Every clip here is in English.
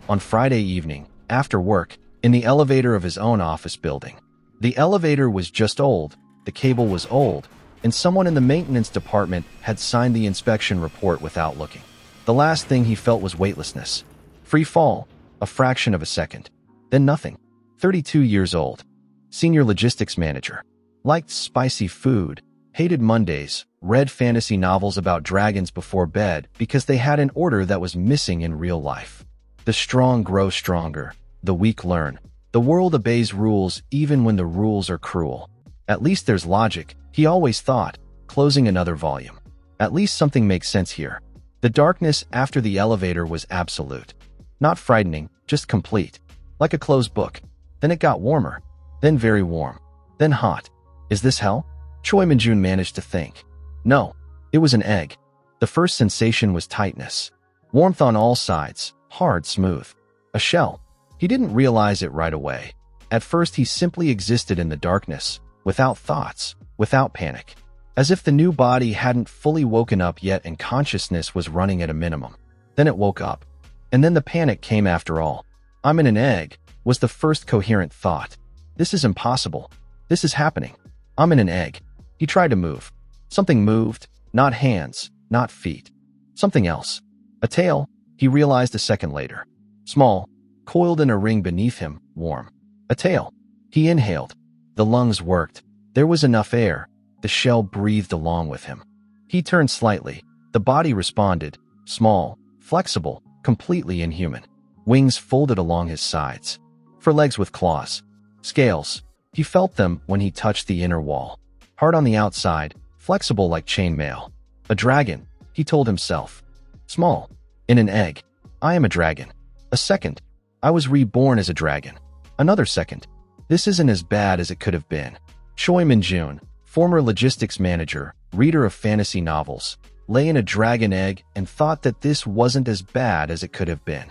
on Friday evening, after work, in the elevator of his own office building. The elevator was just old, the cable was old, and someone in the maintenance department had signed the inspection report without looking. The last thing he felt was weightlessness. Free fall, a fraction of a second. Then nothing. 32 years old. Senior logistics manager. Liked spicy food, hated Mondays, read fantasy novels about dragons before bed because they had an order that was missing in real life. The strong grow stronger, the weak learn. The world obeys rules even when the rules are cruel. At least there's logic, he always thought, closing another volume. At least something makes sense here. The darkness after the elevator was absolute. Not frightening, just complete. Like a closed book. Then it got warmer. Then very warm. Then hot. Is this hell? Choi Min-jun managed to think. No, it was an egg. The first sensation was tightness. Warmth on all sides, hard, smooth. A shell. He didn't realize it right away. At first he simply existed in the darkness, without thoughts, without panic. As if the new body hadn't fully woken up yet and consciousness was running at a minimum. Then it woke up. And then the panic came after all. I'm in an egg, was the first coherent thought. This is impossible. This is happening. I'm in an egg. He tried to move. Something moved, not hands, not feet. Something else. A tail, he realized a second later. Small, coiled in a ring beneath him, warm. A tail. He inhaled. The lungs worked. There was enough air. The shell breathed along with him. He turned slightly. The body responded. Small, flexible, completely inhuman. Wings folded along his sides. For legs with claws. Scales. He felt them when he touched the inner wall. Hard on the outside, flexible like chainmail. A dragon, he told himself. Small. In an egg. I am a dragon. A second. I was reborn as a dragon. Another second. This isn't as bad as it could have been. Choi Min-jun, former logistics manager, reader of fantasy novels, lay in a dragon egg and thought that this wasn't as bad as it could have been.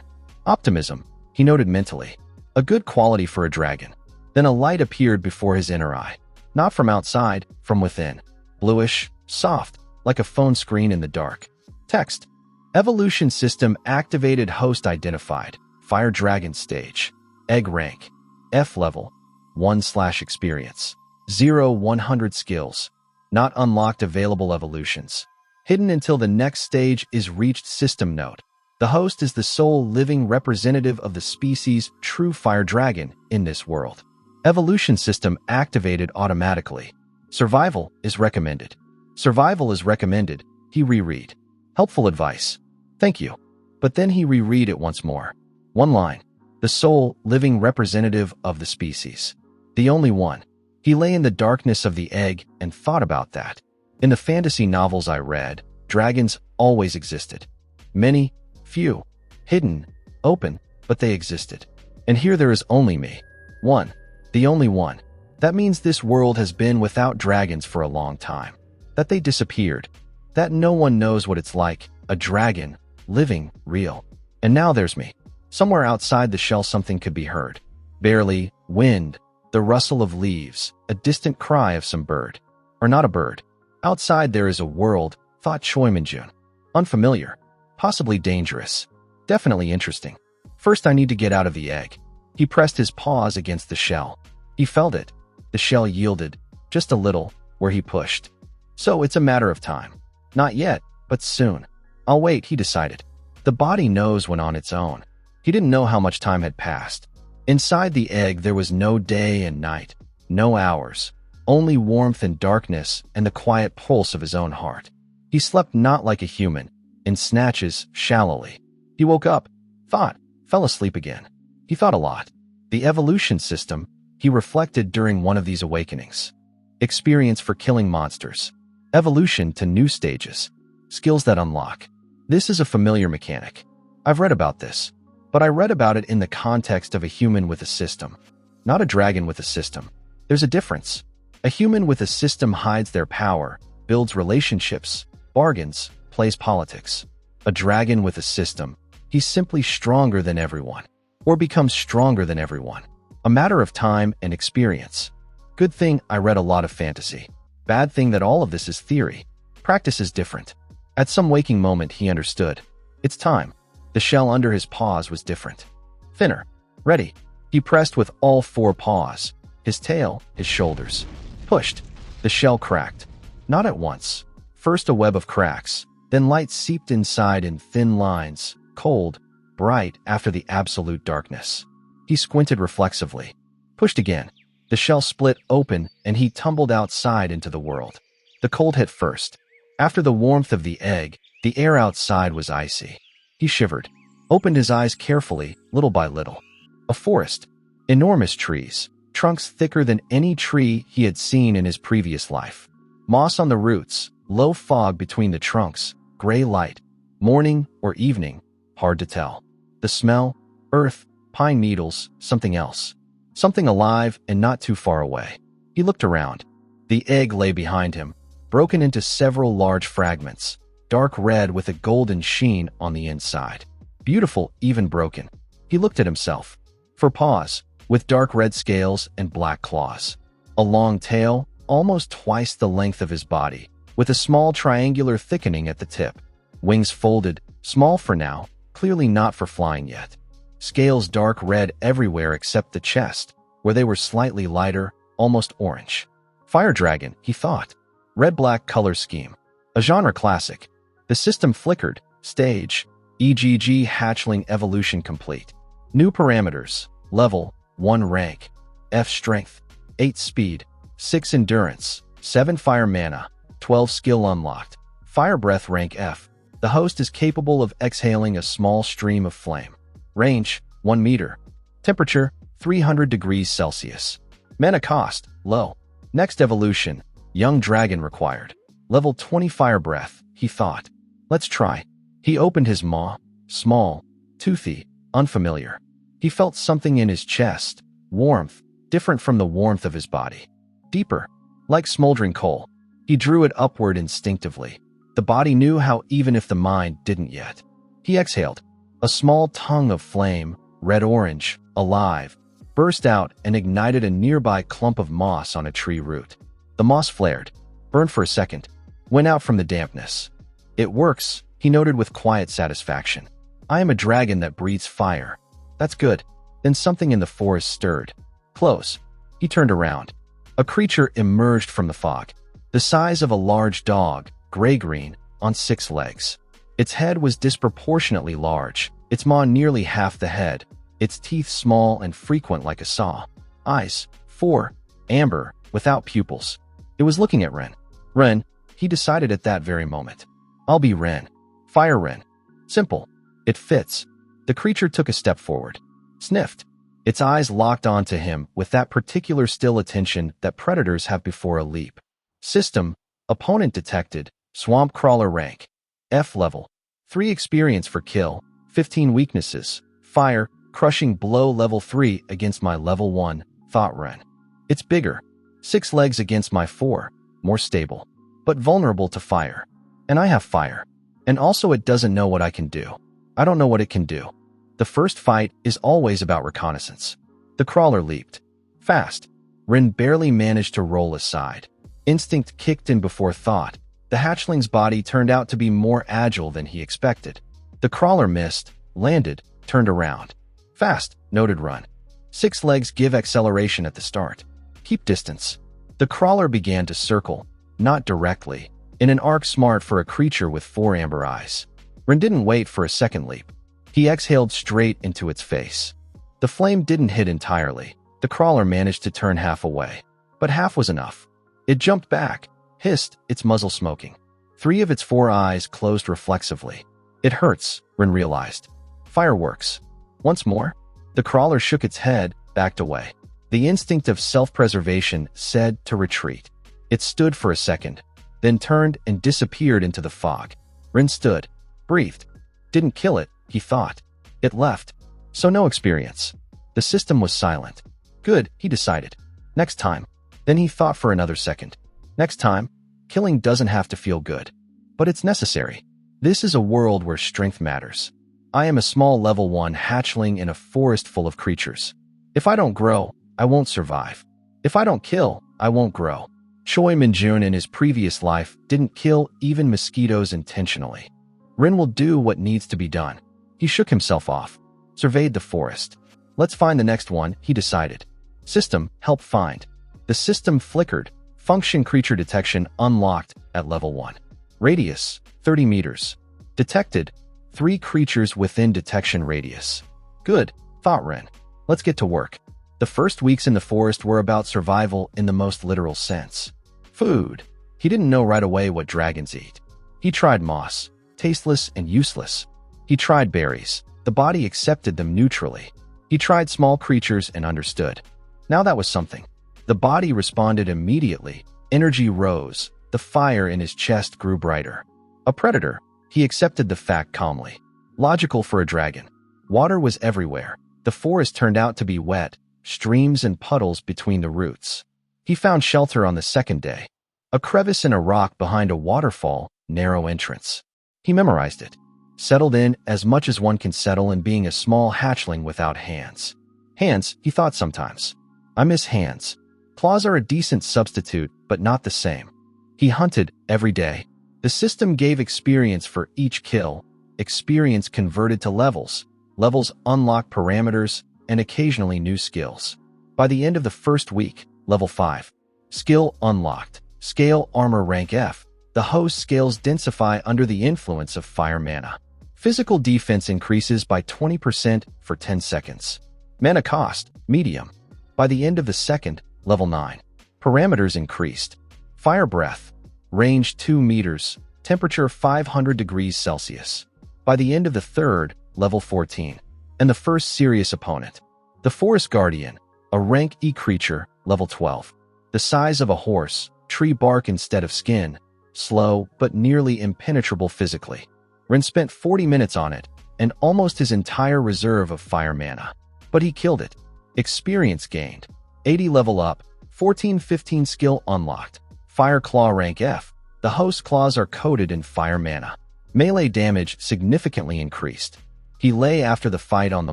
Optimism, he noted mentally. A good quality for a dragon. Then a light appeared before his inner eye. Not from outside, from within. Bluish, soft, like a phone screen in the dark. Text. Evolution system activated, host identified. Fire dragon stage. Egg rank. F level. 1/experience. 0-100 skills. Not unlocked available evolutions. Hidden until the next stage is reached. System note. The host is the sole living representative of the species true fire dragon in this world. Evolution system activated automatically. Survival is recommended. Survival is recommended. He reread. Helpful advice. Thank you. But then he reread it once more. One line. The sole living representative of the species. The only one. He lay in the darkness of the egg and thought about that. In the fantasy novels I read, dragons always existed. Many, few, hidden, open, but they existed. And here there is only me. One. The only one. That means this world has been without dragons for a long time. That they disappeared. That no one knows what it's like, a dragon, living, real. And now there's me. Somewhere outside the shell something could be heard. Barely, wind, the rustle of leaves, a distant cry of some bird. Or not a bird. Outside there is a world, thought Choi Min-jun. Unfamiliar. Possibly dangerous. Definitely interesting. First I need to get out of the egg. He pressed his paws against the shell. He felt it. The shell yielded, just a little, where he pushed. So it's a matter of time. Not yet, but soon. I'll wait, he decided. The body knows when on its own. He didn't know how much time had passed. Inside the egg there was no day and night, no hours, only warmth and darkness and the quiet pulse of his own heart. He slept not like a human, in snatches, shallowly. He woke up, thought, fell asleep again. He thought a lot. The evolution system, he reflected during one of these awakenings. Experience for killing monsters. Evolution to new stages. Skills that unlock. This is a familiar mechanic. I've read about this. But I read about it in the context of a human with a system. Not a dragon with a system. There's a difference. A human with a system hides their power, builds relationships, bargains, plays politics. A dragon with a system, he's simply stronger than everyone. Or becomes stronger than everyone. A matter of time and experience. Good thing I read a lot of fantasy. Bad thing that all of this is theory. Practice is different. At some waking moment he understood. It's time. The shell under his paws was different. Thinner. Ready. He pressed with all 4 paws. His tail, his shoulders. Pushed. The shell cracked. Not at once. First a web of cracks, then light seeped inside in thin lines, cold, bright after the absolute darkness. He squinted reflexively. Pushed again. The shell split open and he tumbled outside into the world. The cold hit first. After the warmth of the egg, the air outside was icy. He shivered. Opened his eyes carefully, little by little. A forest. Enormous trees. Trunks thicker than any tree he had seen in his previous life. Moss on the roots, low fog between the trunks, gray light. Morning or evening, hard to tell. The smell, earth, pine needles, something else. Something alive and not too far away. He looked around. The egg lay behind him, broken into several large fragments, dark red with a golden sheen on the inside. Beautiful, even broken. He looked at himself. For paws, with dark red scales and black claws. A long tail, almost twice the length of his body, with a small triangular thickening at the tip. Wings folded, small for now, clearly not for flying yet. Scales dark red everywhere except the chest, where they were slightly lighter, almost orange. Fire dragon, he thought. Red-black color scheme. A genre classic. The system flickered. Stage. EGG Hatchling evolution complete. New parameters. Level. 1 rank. F strength. 8 speed. 6 endurance. 7 fire mana. 12 skill unlocked. Fire breath rank F. The host is capable of exhaling a small stream of flame. Range, 1 meter. Temperature, 300 degrees Celsius. Mana cost, low. Next evolution, young dragon required. Level 20 fire breath, he thought. Let's try. He opened his maw. Small, toothy, unfamiliar. He felt something in his chest. Warmth, different from the warmth of his body. Deeper, like smoldering coal. He drew it upward instinctively. The body knew how even if the mind didn't yet. He exhaled. A small tongue of flame, red-orange, alive, burst out and ignited a nearby clump of moss on a tree root. The moss flared, burned for a second, went out from the dampness. It works, he noted with quiet satisfaction. I am a dragon that breathes fire. That's good. Then something in the forest stirred. Close. He turned around. A creature emerged from the fog. The size of a large dog, gray-green, on 6 legs. Its head was disproportionately large, its maw nearly half the head, its teeth small and frequent like a saw. Eyes, 4, amber, without pupils. It was looking at Ren. Ren, he decided at that very moment. I'll be Ren. Fire Ren. Simple. It fits. The creature took a step forward. Sniffed. Its eyes locked onto him with that particular still attention that predators have before a leap. System, opponent detected, swamp crawler rank. F level. 3 experience for kill, 15 weaknesses, fire, crushing blow level 3 against my level 1, thought Ren. It's bigger. 6 legs against my 4, more stable, but vulnerable to fire. And I have fire. And also it doesn't know what I can do. I don't know what it can do. The first fight is always about reconnaissance. The crawler leaped. Fast. Ren barely managed to roll aside. Instinct kicked in before thought. The hatchling's body turned out to be more agile than he expected. The crawler missed, landed, turned around. Fast, noted Ren. 6 legs give acceleration at the start. Keep distance. The crawler began to circle, not directly, in an arc smart for a creature with 4 amber eyes. Ren didn't wait for a second leap. He exhaled straight into its face. The flame didn't hit entirely. The crawler managed to turn half away, but half was enough. It jumped back, hissed, its muzzle smoking. 3 of its 4 eyes closed reflexively. It hurts, Ren realized. Fireworks. Once more? The crawler shook its head, backed away. The instinct of self-preservation said to retreat. It stood for a second, then turned and disappeared into the fog. Ren stood, breathed. Didn't kill it, he thought. It left. So no experience. The system was silent. Good, he decided. Next time. Then he thought for another second. Next time, killing doesn't have to feel good. But it's necessary. This is a world where strength matters. I am a small level 1 hatchling in a forest full of creatures. If I don't grow, I won't survive. If I don't kill, I won't grow. Choi Min-jun in his previous life didn't kill even mosquitoes intentionally. Ren will do what needs to be done. He shook himself off. surveyed the forest. Let's find the next one, he decided. System, help find. The system flickered. Function creature detection unlocked at level 1. Radius, 30 meters. Detected, 3 creatures within detection radius. Good, thought Ren. Let's get to work. The first weeks in the forest were about survival in the most literal sense. Food. He didn't know right away what dragons eat. He tried moss, tasteless and useless. He tried berries. The body accepted them neutrally. He tried small creatures and understood. Now that was something. The body responded immediately. Energy rose. The fire in his chest grew brighter. A predator. He accepted the fact calmly. Logical for a dragon. Water was everywhere. The forest turned out to be wet, streams and puddles between the roots. He found shelter on the second day. A crevice in a rock behind a waterfall, narrow entrance. He memorized it. Settled in as much as one can settle in being a small hatchling without hands. Hands, he thought sometimes. I miss hands. Claws are a decent substitute, but not the same. He hunted every day. The system gave experience for each kill. Experience converted to levels. Levels unlocked parameters and occasionally new skills. By the end of the first week, level 5. Skill unlocked. Scale armor rank F. The host scales densify under the influence of fire mana. Physical defense increases by 20% for 10 seconds. Mana cost, medium. By the end of the second, level 9. Parameters increased. Fire breath. Range 2 meters. Temperature 500 degrees Celsius. By the end of the third, level 14. And the first serious opponent. The Forest Guardian. A rank E creature, level 12. The size of a horse, tree bark instead of skin. Slow, but nearly impenetrable physically. Ren spent 40 minutes on it, and almost his entire reserve of fire mana. But he killed it. Experience gained. 80 level up. 14-15 skill unlocked. Fire Claw rank F. The host claws are coated in fire mana. Melee damage significantly increased. He lay after the fight on the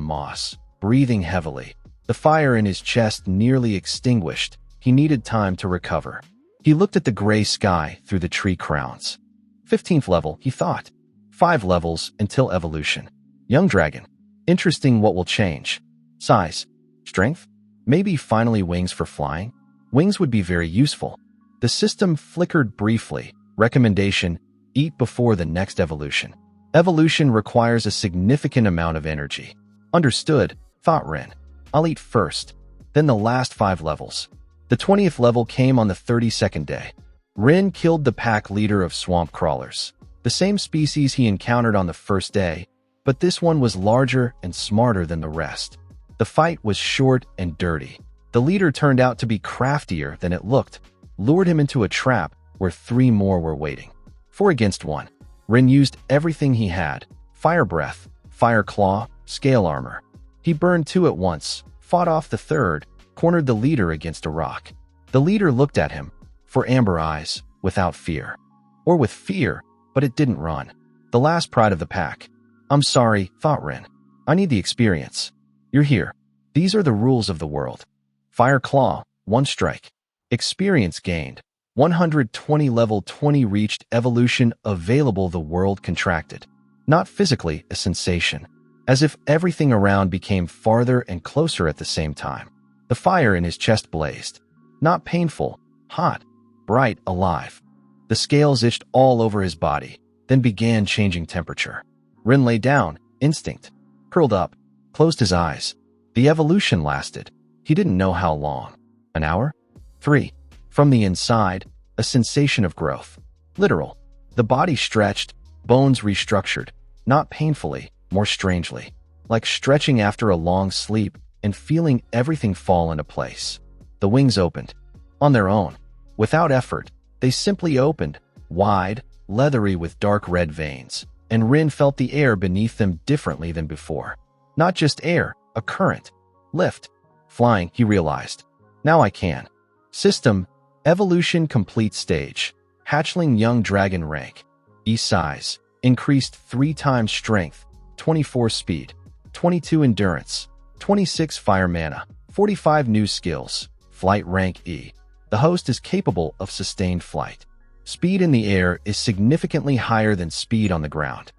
moss, breathing heavily. The fire in his chest nearly extinguished. He needed time to recover. He looked at the gray sky through the tree crowns. 15th level, he thought. 5 levels until evolution. Young dragon. Interesting what will change. Size. Strength? Maybe finally wings for flying? Wings would be very useful. The system flickered briefly. Recommendation: eat before the next evolution. Evolution requires a significant amount of energy. Understood, thought Ren. I'll eat first. Then the last 5 levels. The 20th level came on the 32nd day. Ren killed the pack leader of swamp crawlers. The same species he encountered on the first day, but this one was larger and smarter than the rest. The fight was short and dirty. The leader turned out to be craftier than it looked, lured him into a trap where 3 more were waiting. 4 against 1. Ren used everything he had: fire breath, fire claw, scale armor. He burned 2 at once, fought off the third, cornered the leader against a rock. The leader looked at him, for amber eyes, without fear. Or with fear, but it didn't run. The last pride of the pack. I'm sorry, thought Ren. I need the experience. You're here. These are the rules of the world. Fire Claw, 1 strike. Experience gained. 120 level 20 reached evolution available. The world contracted. Not physically, a sensation. As if everything around became farther and closer at the same time. The fire in his chest blazed. Not painful, hot, bright, alive. The scales itched all over his body, then began changing temperature. Ren lay down, instinct. Curled up, closed his eyes. The evolution lasted. He didn't know how long. An hour? 3. From the inside, a sensation of growth. Literal. The body stretched, bones restructured. Not painfully, more strangely. Like stretching after a long sleep and feeling everything fall into place. The wings opened. On their own. Without effort. They simply opened, wide, leathery with dark red veins, and Ren felt the air beneath them differently than before. Not just air, a current. Lift. Flying, he realized. Now I can. System. Evolution complete stage. Hatchling young dragon rank. E size. Increased 3 times strength, 24 speed, 22 endurance, 26 fire mana, 45 new skills. Flight rank E. The host is capable of sustained flight. Speed in the air is significantly higher than speed on the ground.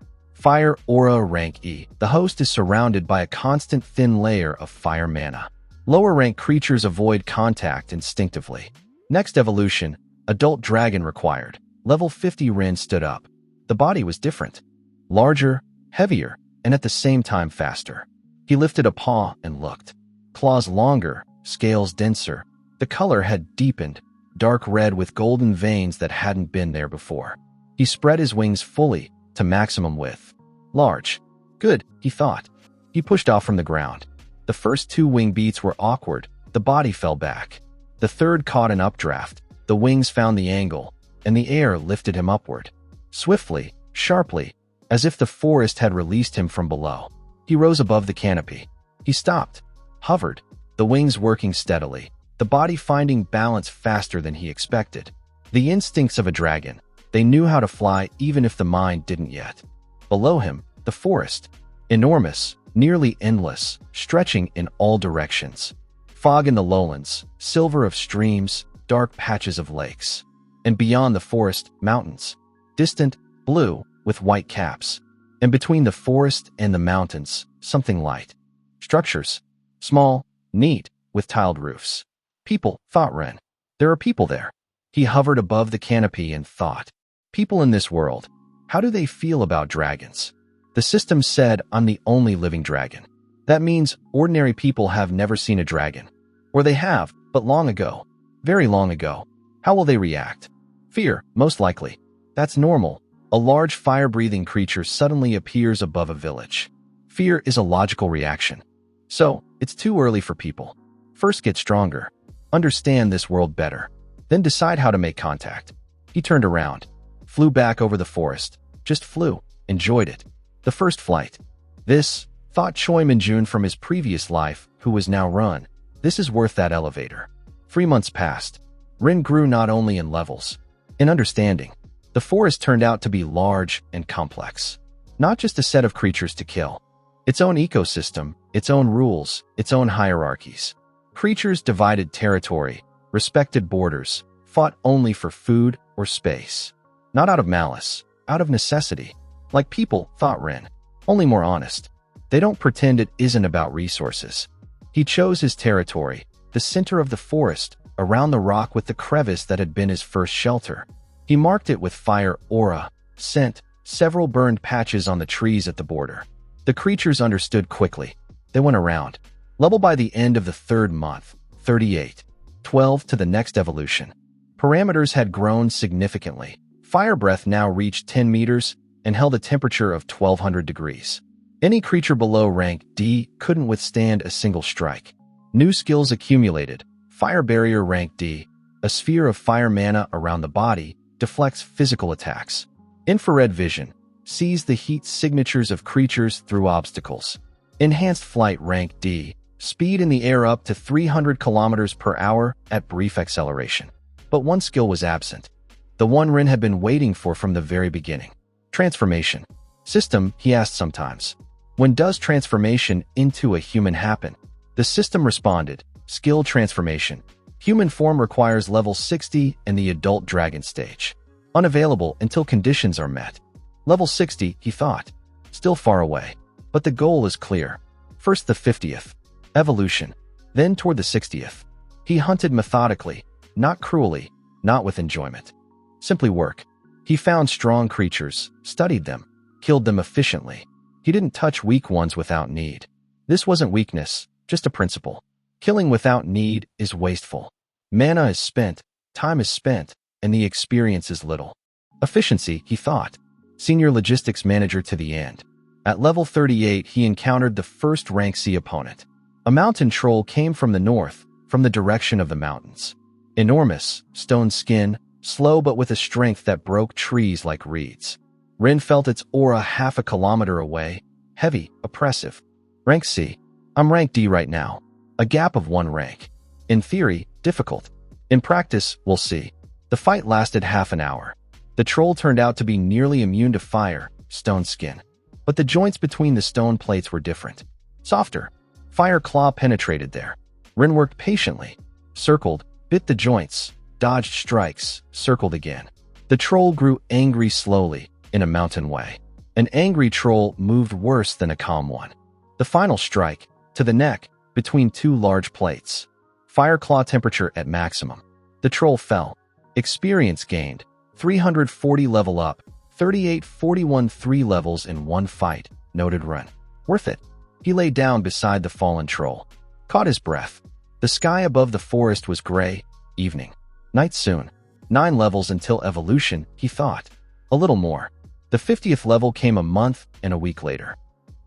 Fire Aura Rank E. The host is surrounded by a constant thin layer of fire mana. Lower rank creatures avoid contact instinctively. Next evolution, Adult Dragon required. Level 50 Rin stood up. The body was different. Larger, heavier, and at the same time faster. He lifted a paw and looked. Claws longer, scales denser. The color had deepened, dark red with golden veins that hadn't been there before. He spread his wings fully, to maximum width. Large. Good, he thought. He pushed off from the ground. The first 2 wing beats were awkward. The body fell back. The third caught an updraft. The wings found the angle, and the air lifted him upward. Swiftly, sharply, as if the forest had released him from below. He rose above the canopy. He stopped, hovered, the wings working steadily, the body finding balance faster than he expected. The instincts of a dragon. They knew how to fly even if the mind didn't yet. Below him, the forest. Enormous, nearly endless, stretching in all directions. Fog in the lowlands, silver of streams, dark patches of lakes. And beyond the forest, mountains. Distant, blue, with white caps. And between the forest and the mountains, something light. Structures. Small, neat, with tiled roofs. People, thought Ren. There are people there. He hovered above the canopy and thought. People in this world. How do they feel about dragons? The system said I'm the only living dragon. That means ordinary people have never seen a dragon. Or they have, but long ago. Very long ago. How will they react? Fear, most likely. That's normal. A large fire-breathing creature suddenly appears above a village. Fear is a logical reaction. So, it's too early for people. First get stronger. Understand this world better. Then decide how to make contact. He turned around. Flew back over the forest. Just flew. Enjoyed it. The first flight. This, thought Choi Min-jun from his previous life, who was now run. This is worth that elevator. 3 months passed. Rin grew not only in levels, in understanding. The forest turned out to be large and complex. Not just a set of creatures to kill. Its own ecosystem, its own rules, its own hierarchies. Creatures divided territory, respected borders, fought only for food or space. Not out of malice, out of necessity. Like people, thought Rin. Only more honest. They don't pretend it isn't about resources. He chose his territory, the center of the forest, around the rock with the crevice that had been his first shelter. He marked it with fire aura, scent, several burned patches on the trees at the border. The creatures understood quickly. They went around. Level by the end of the 3rd month, 38. 12 to the next evolution. Parameters had grown significantly. Fire breath now reached 10 meters and held a temperature of 1200 degrees. Any creature below rank D couldn't withstand a single strike. New skills accumulated. Fire barrier rank D. A sphere of fire mana around the body deflects physical attacks. Infrared vision. Sees the heat signatures of creatures through obstacles. Enhanced flight rank D. Speed in the air up to 300 kilometers per hour at brief acceleration. But one skill was absent. The one Rin had been waiting for from the very beginning. Transformation. System, he asked sometimes. When does transformation into a human happen? The system responded. Skill transformation. Human form requires level 60 and the adult dragon stage. Unavailable until conditions are met. Level 60, he thought. Still far away. But the goal is clear. First the 50th. Evolution. Then toward the 60th. He hunted methodically, not cruelly, not with enjoyment. Simply work. He found strong creatures, studied them, killed them efficiently. He didn't touch weak ones without need. This wasn't weakness, just a principle. Killing without need is wasteful. Mana is spent, time is spent, and the experience is little. Efficiency, he thought. Senior logistics manager to the end. At level 38, he encountered the first rank C opponent. A mountain troll came from the north, from the direction of the mountains. Enormous, stone skin, slow but with a strength that broke trees like reeds. Rin felt its aura half a kilometer away, heavy, oppressive. Rank C. I'm rank D right now. A gap of 1 rank. In theory, difficult. In practice, we'll see. The fight lasted half an hour. The troll turned out to be nearly immune to fire, stone skin. But the joints between the stone plates were different. Softer. Fire claw penetrated there. Rin worked patiently. Circled, bit the joints, dodged strikes, circled again. The troll grew angry slowly, in a mountain way. An angry troll moved worse than a calm one. The final strike, to the neck, between two large plates. Fire claw temperature at maximum. The troll fell. Experience gained. 340 level up. 3841 3 levels in one fight. Noted run. Worth it. He lay down beside the fallen troll. Caught his breath. The sky above the forest was gray. Evening. Night soon. 9 levels until evolution, he thought. A little more. The 50th level came a month and a week later.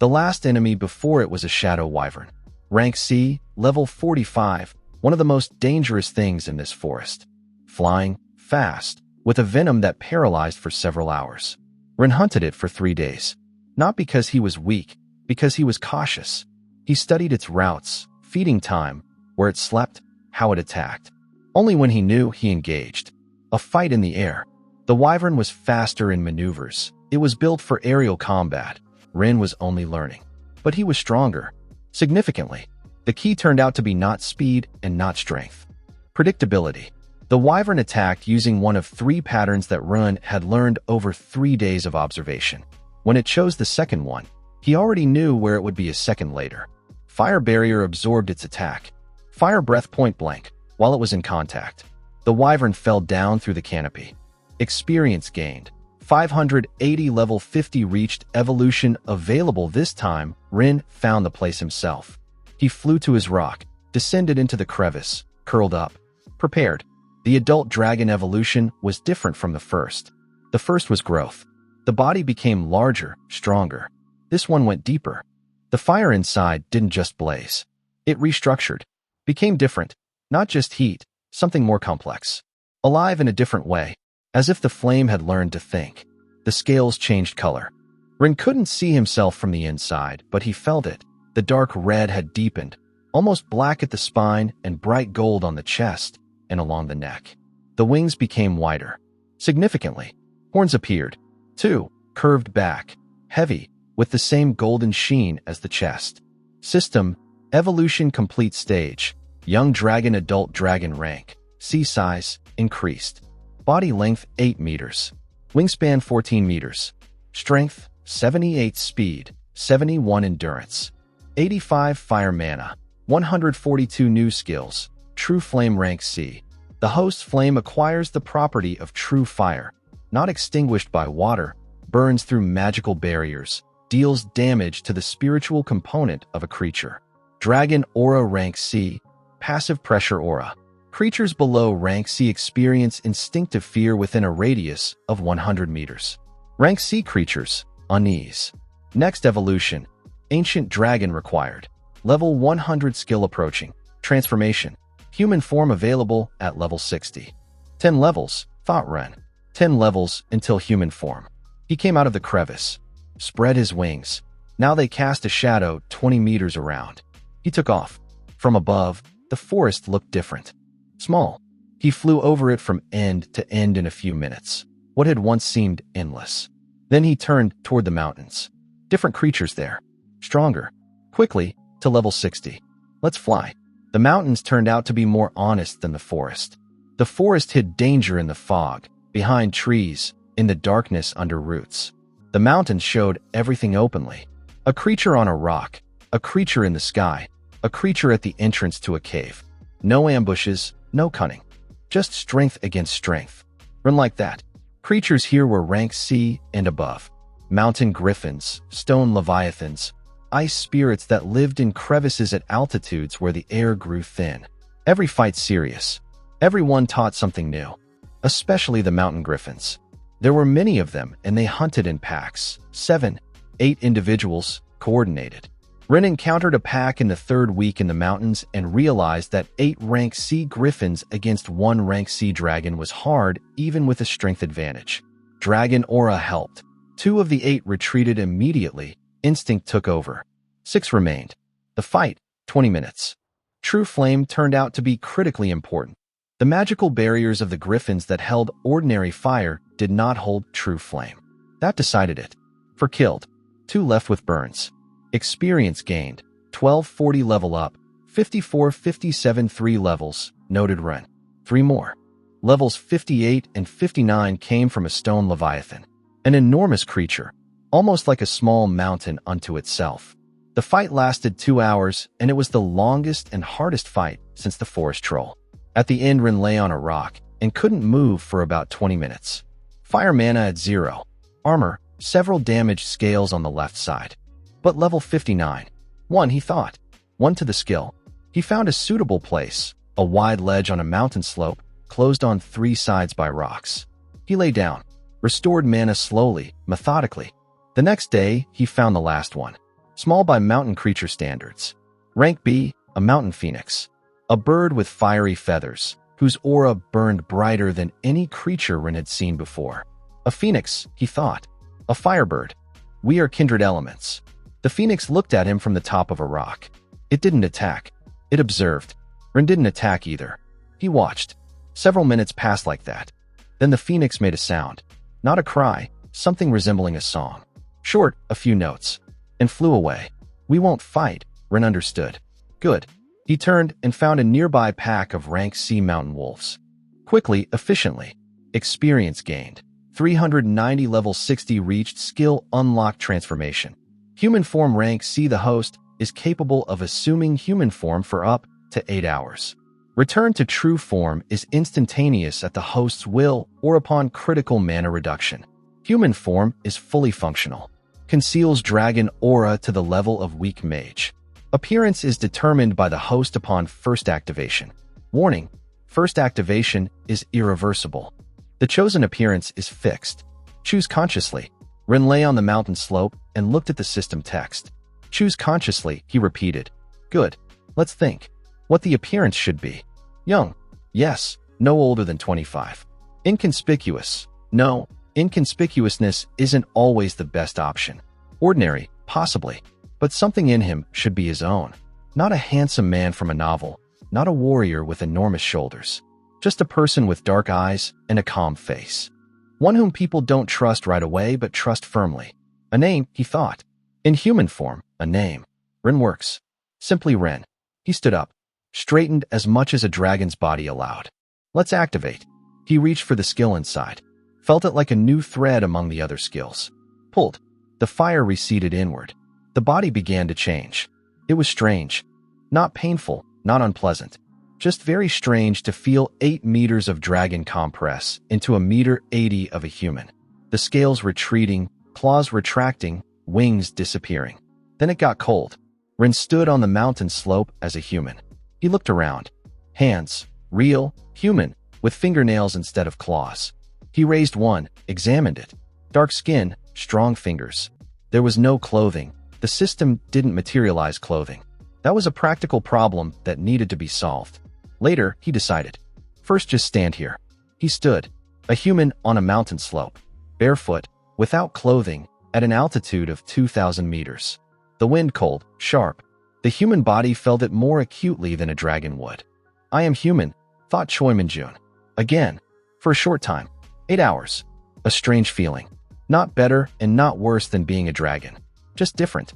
The last enemy before it was a shadow wyvern. Rank C, level 45, one of the most dangerous things in this forest. Flying, fast, with a venom that paralyzed for several hours. Ren hunted it for 3 days. Not because he was weak, because he was cautious. He studied its routes, feeding time, where it slept, how it attacked. Only when he knew, he engaged. A fight in the air. The wyvern was faster in maneuvers. It was built for aerial combat. Ren was only learning. But he was stronger. Significantly. The key turned out to be not speed and not strength. Predictability. The wyvern attacked using one of 3 patterns that Ren had learned over 3 days of observation. When it chose the second one, he already knew where it would be a second later. Fire barrier absorbed its attack. Fire breath point blank, while it was in contact. The wyvern fell down through the canopy. Experience gained. 580 level 50 reached evolution available this time. Ren found the place himself. He flew to his rock, descended into the crevice, curled up. Prepared. The adult dragon evolution was different from the first. The first was growth. The body became larger, stronger. This one went deeper. The fire inside didn't just blaze. It restructured. Became different. Not just heat, something more complex. Alive in a different way. As if the flame had learned to think. The scales changed color. Ren couldn't see himself from the inside, but he felt it. The dark red had deepened, almost black at the spine and bright gold on the chest and along the neck. The wings became wider. Significantly, horns appeared. 2, curved back, heavy, with the same golden sheen as the chest. System, evolution complete stage. Young dragon, adult dragon rank. C size, increased. Body length 8 meters. Wingspan 14 meters. Strength 78 speed, 71 endurance. 85 fire mana. 142 new skills. True flame rank C. The host flame acquires the property of true fire. Not extinguished by water. Burns through magical barriers. Deals damage to the spiritual component of a creature. Dragon aura rank C. Passive pressure aura. Creatures below rank C experience instinctive fear within a radius of 100 meters. Rank C creatures, unease. Next evolution, ancient dragon required. Level 100 skill approaching. Transformation. Human form available at level 60. 10 levels, thought Ren. 10 levels until human form. He came out of the crevice. Spread his wings. Now they cast a shadow 20 meters around. He took off. From above, the forest looked different. Small. He flew over it from end to end in a few minutes. What had once seemed endless. Then he turned toward the mountains. Different creatures there. Stronger. Quickly, to level 60. Let's fly. The mountains turned out to be more honest than the forest. The forest hid danger in the fog, behind trees, in the darkness under roots. The mountains showed everything openly. A creature on a rock. A creature in the sky. A creature at the entrance to a cave. No ambushes, no cunning. Just strength against strength. Run like that. Creatures here were rank C and above. Mountain griffins, stone leviathans, ice spirits that lived in crevices at altitudes where the air grew thin. Every fight serious. Everyone taught something new. Especially the mountain griffins. There were many of them and they hunted in packs. 7, 8 individuals, coordinated. Ren encountered a pack in the 3rd week in the mountains and realized that 8 rank C griffins against 1 rank C dragon was hard, even with a strength advantage. Dragon aura helped. 2 of the 8 retreated immediately. Instinct took over. 6 remained. The fight, 20 minutes. True flame turned out to be critically important. The magical barriers of the griffins that held ordinary fire did not hold true flame. That decided it. For killed. 2 left with burns. Experience gained, 1240 level up, 5457 3 levels, noted run. 3 more. Levels 58 and 59 came from a stone leviathan. An enormous creature, almost like a small mountain unto itself. The fight lasted 2 hours, and it was the longest and hardest fight since the forest troll. At the end, Rin lay on a rock and couldn't move for about 20 minutes. Fire mana at 0. Armor, several damaged scales on the left side. But level 59. 1, he thought. 1 to the skill. He found a suitable place, a wide ledge on a mountain slope, closed on 3 sides by rocks. He lay down, restored mana slowly, methodically. The next day, he found the last one. Small by mountain creature standards. Rank B, a mountain phoenix. A bird with fiery feathers, whose aura burned brighter than any creature Rin had seen before. A phoenix, he thought. A firebird. We are kindred elements. The phoenix looked at him from the top of a rock. It didn't attack. It observed. Rin didn't attack either. He watched. Several minutes passed like that. Then the phoenix made a sound. Not a cry, something resembling a song. Short, a few notes. And flew away. We won't fight, Rin understood. Good. He turned and found a nearby pack of rank C mountain wolves. Quickly, efficiently. Experience gained. 390 level 60 reached skill unlocked transformation. Human form rank C. The host is capable of assuming human form for up to 8 hours. Return to true form is instantaneous at the host's will or upon critical mana reduction. Human form is fully functional. Conceals dragon aura to the level of weak mage. Appearance is determined by the host upon first activation. Warning: first activation is irreversible. The chosen appearance is fixed. Choose consciously. Rin lay on the mountain slope and looked at the system text. Choose consciously, he repeated. Good. Let's think. What the appearance should be. Young. Yes. No older than 25. Inconspicuous. No. Inconspicuousness isn't always the best option. Ordinary, possibly. But something in him should be his own. Not a handsome man from a novel. Not a warrior with enormous shoulders. Just a person with dark eyes and a calm face. One whom people don't trust right away but trust firmly. A name, he thought. In human form, a name. Rin works. Simply Rin. He stood up. Straightened as much as a dragon's body allowed. Let's activate. He reached for the skill inside. Felt it like a new thread among the other skills. Pulled. The fire receded inward. The body began to change. It was strange. Not painful, not unpleasant. Just very strange to feel 8 meters of dragon compress into 1.80 meters of a human. The scales retreating, claws retracting, wings disappearing. Then it got cold. Rin stood on the mountain slope as a human. He looked around. Hands. Real, human, with fingernails instead of claws. He raised one, examined it. Dark skin, strong fingers. There was no clothing. The system didn't materialize clothing. That was a practical problem that needed to be solved. Later, he decided. First, just stand here. He stood. A human on a mountain slope. Barefoot, without clothing, at an altitude of 2,000 meters. The wind cold, sharp. The human body felt it more acutely than a dragon would. I am human, thought Choi Min-jun. Again. For a short time. 8 hours. A strange feeling. Not better and not worse than being a dragon. Just different.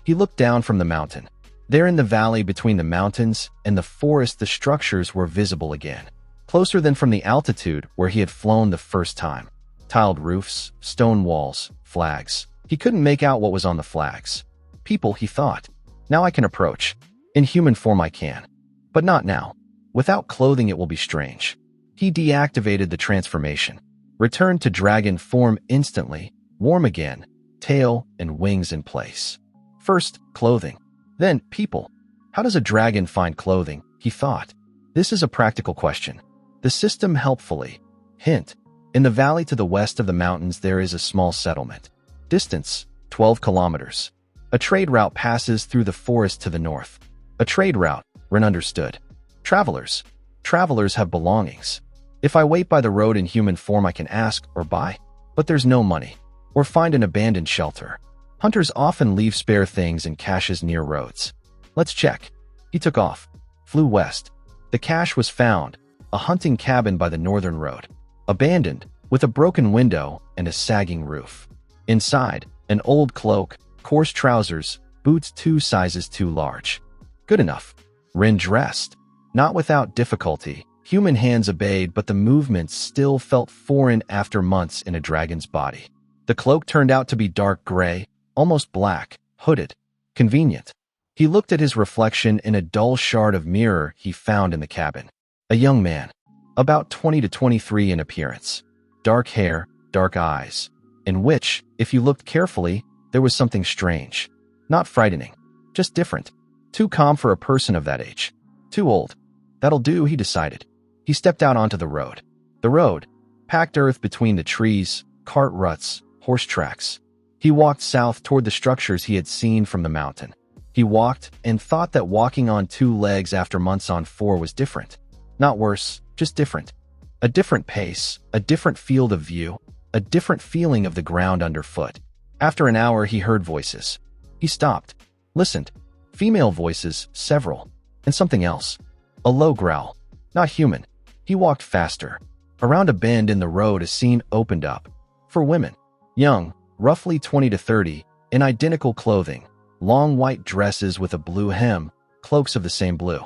He looked down from the mountain. There in the valley between the mountains and the forest, the structures were visible again. Closer than from the altitude where he had flown the first time. Tiled roofs, stone walls, flags. He couldn't make out what was on the flags. People, he thought. Now I can approach. In human form I can. But not now. Without clothing it will be strange. He deactivated the transformation. Returned to dragon form instantly. Warm again. Tail and wings in place. First, clothing. Then, people. How does a dragon find clothing? He thought. This is a practical question. The system helpfully. Hint. In the valley to the west of the mountains there is a small settlement. Distance, 12 kilometers. A trade route passes through the forest to the north. A trade route, Rin understood. Travelers. Travelers have belongings. If I wait by the road in human form I can ask or buy. But there's no money. Or find an abandoned shelter. Hunters often leave spare things and caches near roads. Let's check. He took off. Flew west. The cache was found. A hunting cabin by the northern road. Abandoned, with a broken window and a sagging roof. Inside, an old cloak, coarse trousers, boots 2 sizes too large. Good enough. Rin dressed. Not without difficulty. Human hands obeyed, but the movements still felt foreign after months in a dragon's body. The cloak turned out to be dark gray, almost black, hooded. Convenient. He looked at his reflection in a dull shard of mirror he found in the cabin. A young man, about 20 to 23 in appearance. Dark hair, dark eyes, in which, if you looked carefully, there was something strange. Not frightening, just different. Too calm for a person of that age. Too old. That'll do, he decided. He stepped out onto the road. The road, packed earth between the trees, cart ruts, horse tracks. He walked south toward the structures he had seen from the mountain. He walked and thought that walking on 2 legs after months on 4 was different. Not worse, just different. A different pace, a different field of view, a different feeling of the ground underfoot. After an hour, he heard voices. He stopped, listened. Female voices, several, and something else. A low growl. Not human. He walked faster. Around a bend in the road, a scene opened up. For women. Young, roughly 20 to 30, in identical clothing. Long white dresses with a blue hem, cloaks of the same blue.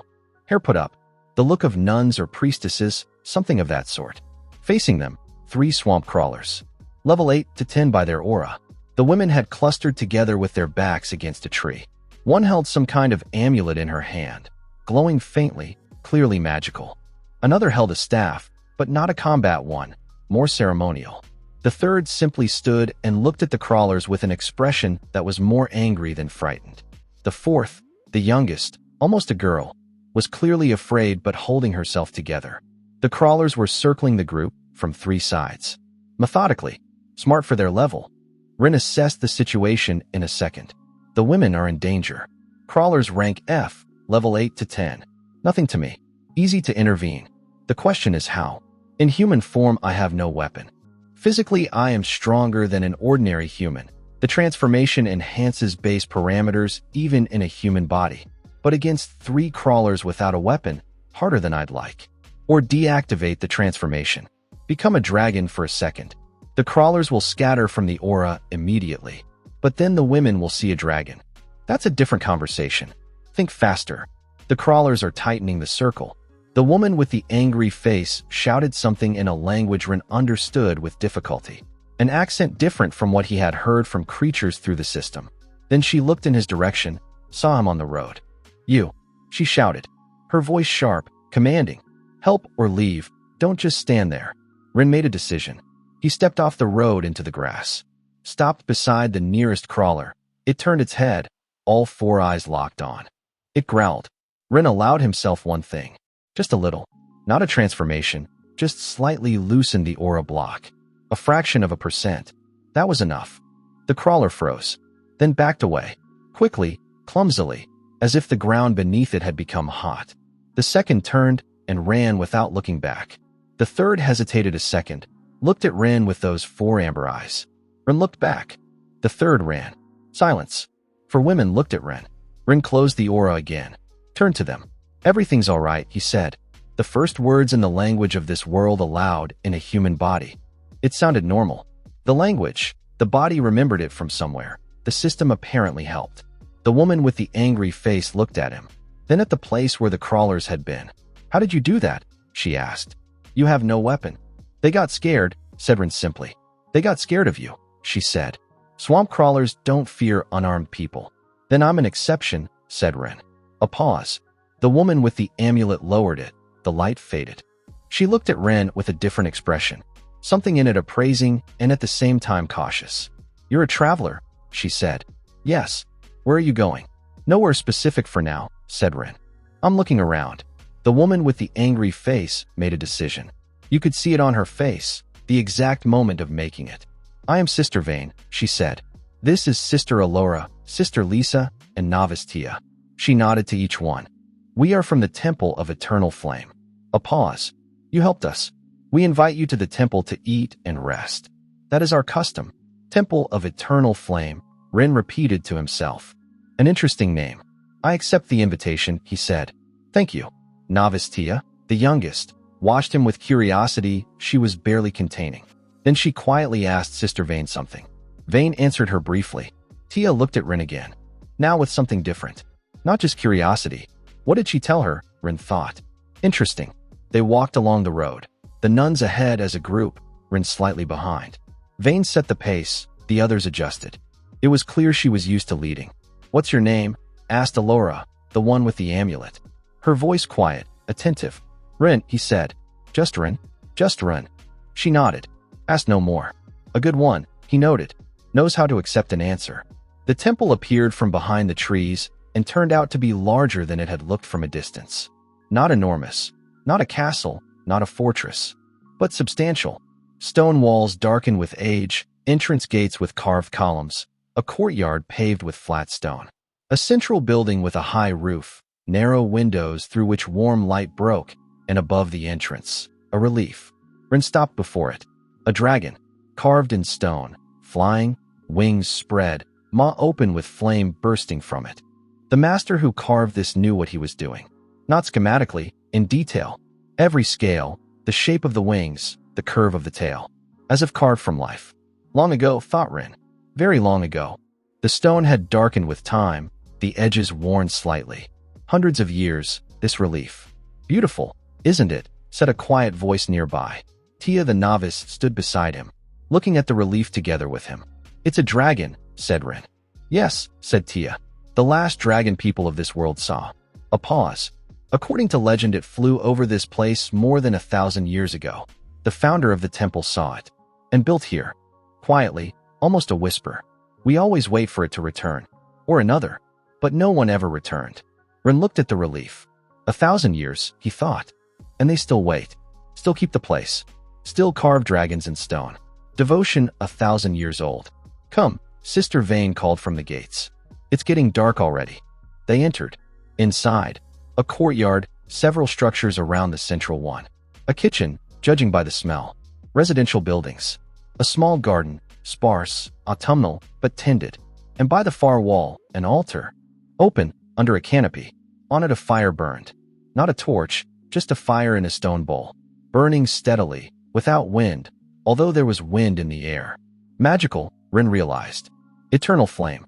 Hair put up. The look of nuns or priestesses, something of that sort. Facing them, 3 swamp crawlers. Level 8 to 10 by their aura. The women had clustered together with their backs against a tree. One held some kind of amulet in her hand, glowing faintly, clearly magical. Another held a staff, but not a combat one, more ceremonial. The third simply stood and looked at the crawlers with an expression that was more angry than frightened. The fourth, the youngest, almost a girl, was clearly afraid but holding herself together. The crawlers were circling the group from 3 sides. Methodically, smart for their level. Rin assessed the situation in a second. The women are in danger. Crawlers rank F, level 8 to 10. Nothing to me. Easy to intervene. The question is how. In human form, I have no weapon. Physically, I am stronger than an ordinary human. The transformation enhances base parameters even in a human body. But against 3 crawlers without a weapon, harder than I'd like. Or deactivate the transformation. Become a dragon for a second. The crawlers will scatter from the aura immediately. But then the women will see a dragon. That's a different conversation. Think faster. The crawlers are tightening the circle. The woman with the angry face shouted something in a language Rin understood with difficulty. An accent different from what he had heard from creatures through the system. Then she looked in his direction, saw him on the road. You, she shouted. Her voice sharp, commanding. Help or leave, don't just stand there. Rin made a decision. He stepped off the road into the grass. Stopped beside the nearest crawler. It turned its head, all 4 eyes locked on. It growled. Rin allowed himself one thing. Just a little. Not a transformation, just slightly loosened the aura block. A fraction of a percent. That was enough. The crawler froze, then backed away. Quickly, clumsily, as if the ground beneath it had become hot. The second turned and ran without looking back. The third hesitated a second, looked at Rin with those 4 amber eyes. Rin looked back. The third ran. Silence. 4 women looked at Rin. Rin closed the aura again. Turned to them. Everything's all right, he said. The first words in the language of this world aloud in a human body. It sounded normal. The language, the body remembered it from somewhere. The system apparently helped. The woman with the angry face looked at him, then at the place where the crawlers had been. How did you do that? She asked. You have no weapon. They got scared, said Rin simply. They got scared of you, she said. Swamp crawlers don't fear unarmed people. Then I'm an exception, said Rin. A pause. The woman with the amulet lowered it. The light faded. She looked at Rin with a different expression. Something in it appraising and at the same time cautious. You're a traveler, she said. Yes. Where are you going? Nowhere specific for now, said Rin. I'm looking around. The woman with the angry face made a decision. You could see it on her face, the exact moment of making it. I am Sister Vane, she said. This is Sister Alora, Sister Lisa, and Novice Tia. She nodded to each one. We are from the Temple of Eternal Flame. A pause. You helped us. We invite you to the temple to eat and rest. That is our custom. Temple of Eternal Flame, Rin repeated to himself. An interesting name. I accept the invitation, he said. Thank you. Novice Tia, the youngest, watched him with curiosity she was barely containing. Then she quietly asked Sister Vane something. Vane answered her briefly. Tia looked at Rin again, now with something different. Not just curiosity. What did she tell her? Rin thought. Interesting. They walked along the road. The nuns ahead as a group, Rin slightly behind. Vane set the pace, The others adjusted. It was clear she was used to leading. "What's your name?" asked Alora, the one with the amulet. Her voice quiet, attentive. "Rin," he said. "Just Rin? Just Rin." She nodded. "Asked no more." "A good one," he noted. "Knows how to accept an answer." The temple appeared from behind the trees and turned out to be larger than it had looked from a distance. Not enormous, not a castle, not a fortress, but substantial. Stone walls darkened with age, entrance gates with carved columns, a courtyard paved with flat stone. A central building with a high roof, narrow windows through which warm light broke, and above the entrance, a relief. Rin stopped before it. A dragon, carved in stone, flying, wings spread, maw open with flame bursting from it. The master who carved this knew what he was doing. Not schematically, in detail. Every scale, the shape of the wings, the curve of the tail. As if carved from life. Long ago, thought Rin. Very long ago. The stone had darkened with time, the edges worn slightly. Hundreds of years, this relief. "Beautiful, isn't it?" said a quiet voice nearby. Tia the novice stood beside him, looking at the relief together with him. "It's a dragon," said Rin. "Yes," said Tia. "The last dragon people of this world saw." A pause. "According to legend, it flew over this place more than 1,000 years ago. The founder of the temple saw it and built here." Quietly, almost a whisper. "We always wait for it to return. Or another." But no one ever returned. Rin looked at the relief. 1,000 years, he thought. And they still wait. Still keep the place. Still carve dragons in stone. Devotion 1,000 years old. "Come," Sister Vane called from the gates. "It's getting dark already." They entered. Inside, a courtyard, several structures around the central one. A kitchen, judging by the smell. Residential buildings. A small garden, sparse, autumnal, but tended. And by the far wall, an altar. Open, under a canopy. On it a fire burned. Not a torch, just a fire in a stone bowl. Burning steadily, without wind, although there was wind in the air. Magical, Rin realized. Eternal flame.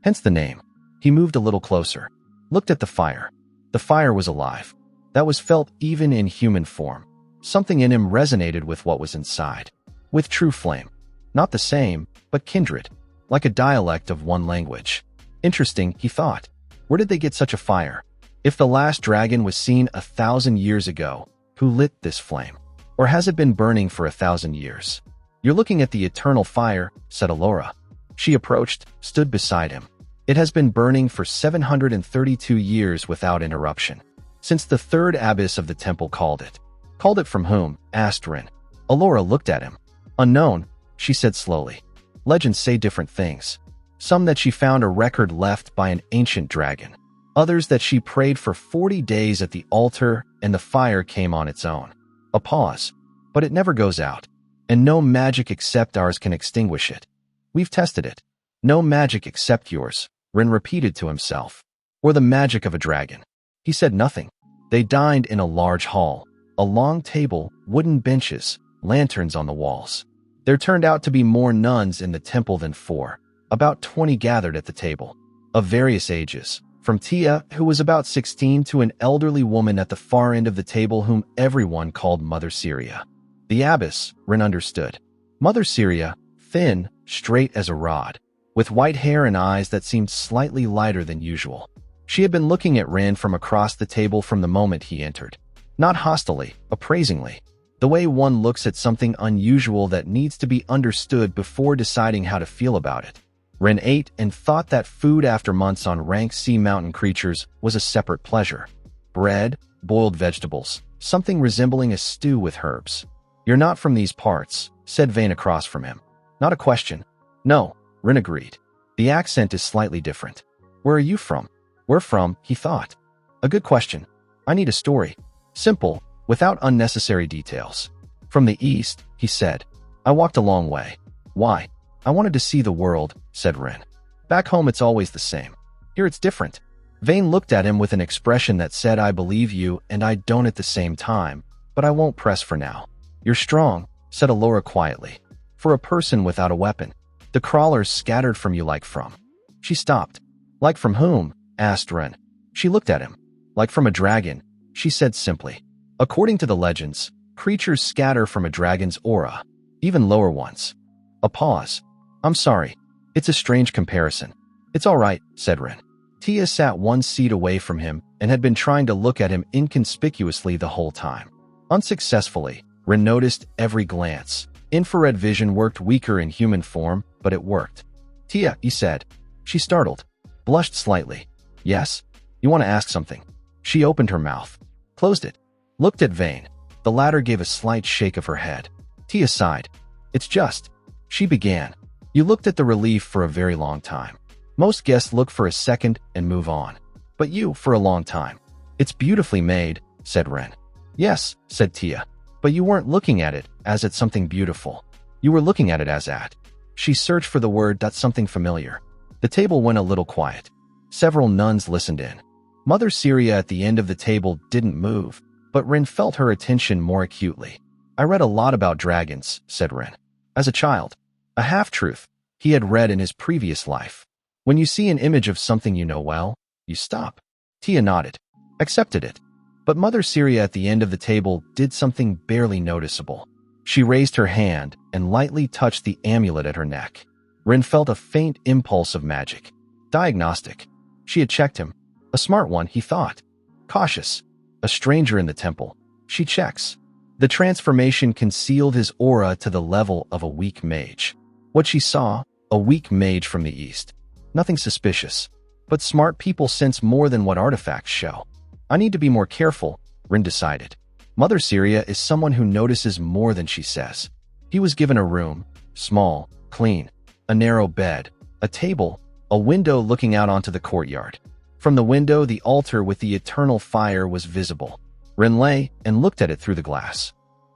Hence the name. He moved a little closer. Looked at the fire. The fire was alive. That was felt even in human form. Something in him resonated with what was inside. With true flame. Not the same, but kindred. Like a dialect of one language. Interesting, he thought. Where did they get such a fire? If the last dragon was seen 1,000 years ago, who lit this flame? Or has it been burning for 1,000 years? "You're looking at the eternal fire," said Alora. She approached, stood beside him. "It has been burning for 732 years without interruption. Since the third abbess of the temple called it." "Called it from whom?" asked Rin. Alora looked at him. "Unknown," she said slowly. "Legends say different things. Some that she found a record left by an ancient dragon. Others that she prayed for 40 days at the altar and the fire came on its own." A pause. "But it never goes out. And no magic except ours can extinguish it. We've tested it. No magic except yours," Rin repeated to himself. "Or the magic of a dragon." He said nothing. They dined in a large hall. A long table, wooden benches, lanterns on the walls. There turned out to be more nuns in the temple than 4. About 20 gathered at the table. Of various ages. From Tia, who was about 16, to an elderly woman at the far end of the table whom everyone called Mother Syria. The abbess, Rin understood. Mother Syria, thin, straight as a rod, with white hair and eyes that seemed slightly lighter than usual. She had been looking at Rin from across the table from the moment he entered. Not hostilely, appraisingly. The way one looks at something unusual that needs to be understood before deciding how to feel about it. Rin ate and thought that food after months on rank sea mountain creatures was a separate pleasure. Bread, boiled vegetables, something resembling a stew with herbs. "You're not from these parts," said Vane across from him. Not a question. "No," Rin agreed. "The accent is slightly different." "Where are you from?" "Where from?" he thought. "A good question. I need a story. Simple, without unnecessary details." "From the east," he said. "I walked a long way." "Why?" "I wanted to see the world," said Rin. "Back home it's always the same. Here it's different." Vane looked at him with an expression that said, "I believe you and I don't at the same time, but I won't press for now." "You're strong," said Alora quietly. "For a person without a weapon. The crawlers scattered from you like from." She stopped. "Like from whom?" asked Rin. She looked at him. "Like from a dragon," she said simply. "According to the legends, creatures scatter from a dragon's aura, even lower ones." A pause. I'm sorry. It's a strange comparison. It's all right, said Rin. Tia sat one seat away from him and had been trying to look at him inconspicuously the whole time. Unsuccessfully, Rin noticed every glance. Infrared vision worked weaker in human form, but it worked. Tia, he said. She startled, blushed slightly. Yes? You want to ask something? She opened her mouth, closed it, looked at Vane. The latter gave a slight shake of her head. Tia sighed. It's just. She began. You looked at the relief for a very long time. Most guests look for a second and move on. But you, for a long time. It's beautifully made, said Ren. Yes, said Tia. But you weren't looking at it as at something beautiful. You were looking at it as at. She searched for the word that's something familiar. The table went a little quiet. Several nuns listened in. Mother Syria at the end of the table didn't move, but Ren felt her attention more acutely. I read a lot about dragons, said Ren. As a child. A half-truth he had read in his previous life. When you see an image of something you know well, you stop. Tia nodded, accepted it. But Mother Syria at the end of the table did something barely noticeable. She raised her hand and lightly touched the amulet at her neck. Ren felt a faint impulse of magic. Diagnostic. She had checked him. A smart one, he thought. Cautious. A stranger in the temple. She checks. The transformation concealed his aura to the level of a weak mage. What she saw, a weak mage from the east. Nothing suspicious. But smart people sense more than what artifacts show. I need to be more careful, Rin decided. Mother Syria is someone who notices more than she says. He was given a room, small, clean, a narrow bed, a table, a window looking out onto the courtyard. From the window, the altar with the eternal fire was visible. Rin lay and looked at it through the glass.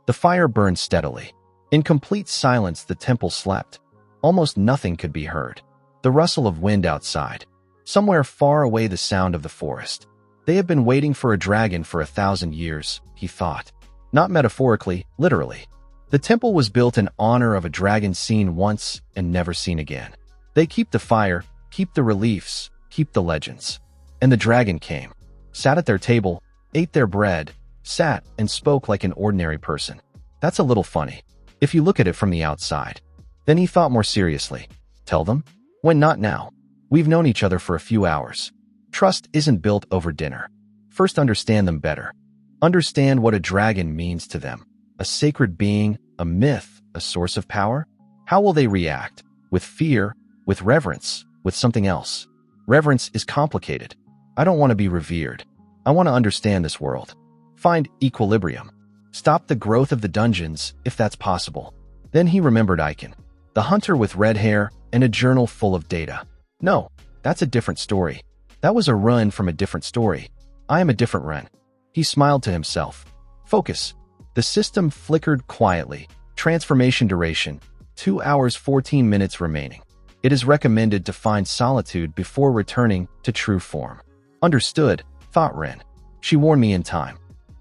The fire burned steadily. In complete silence, the temple slept. Almost nothing could be heard. The rustle of wind outside. Somewhere far away, the sound of the forest. They have been waiting for a dragon for 1,000 years, he thought. Not metaphorically, literally. The temple was built in honor of a dragon seen once and never seen again. They keep the fire, keep the reliefs, keep the legends. And the dragon came, sat at their table, ate their bread, sat and spoke like an ordinary person. That's a little funny, if you look at it from the outside. Then he thought more seriously. Tell them? When not now. We've known each other for a few hours. Trust isn't built over dinner. First, understand them better. Understand what a dragon means to them. A sacred being, a myth, a source of power? How will they react? With fear, with reverence, with something else? Reverence is complicated. I don't want to be revered. I want to understand this world. Find equilibrium. Stop the growth of the dungeons, if that's possible. Then he remembered Icon, the hunter with red hair and a journal full of data. No, that's a different story. That was a run from a different story. I am a different run. He smiled to himself. Focus. The system flickered quietly. Transformation duration, 2 hours 14 minutes remaining. It is recommended to find solitude before returning to true form. Understood, thought Ren. She warned me in time.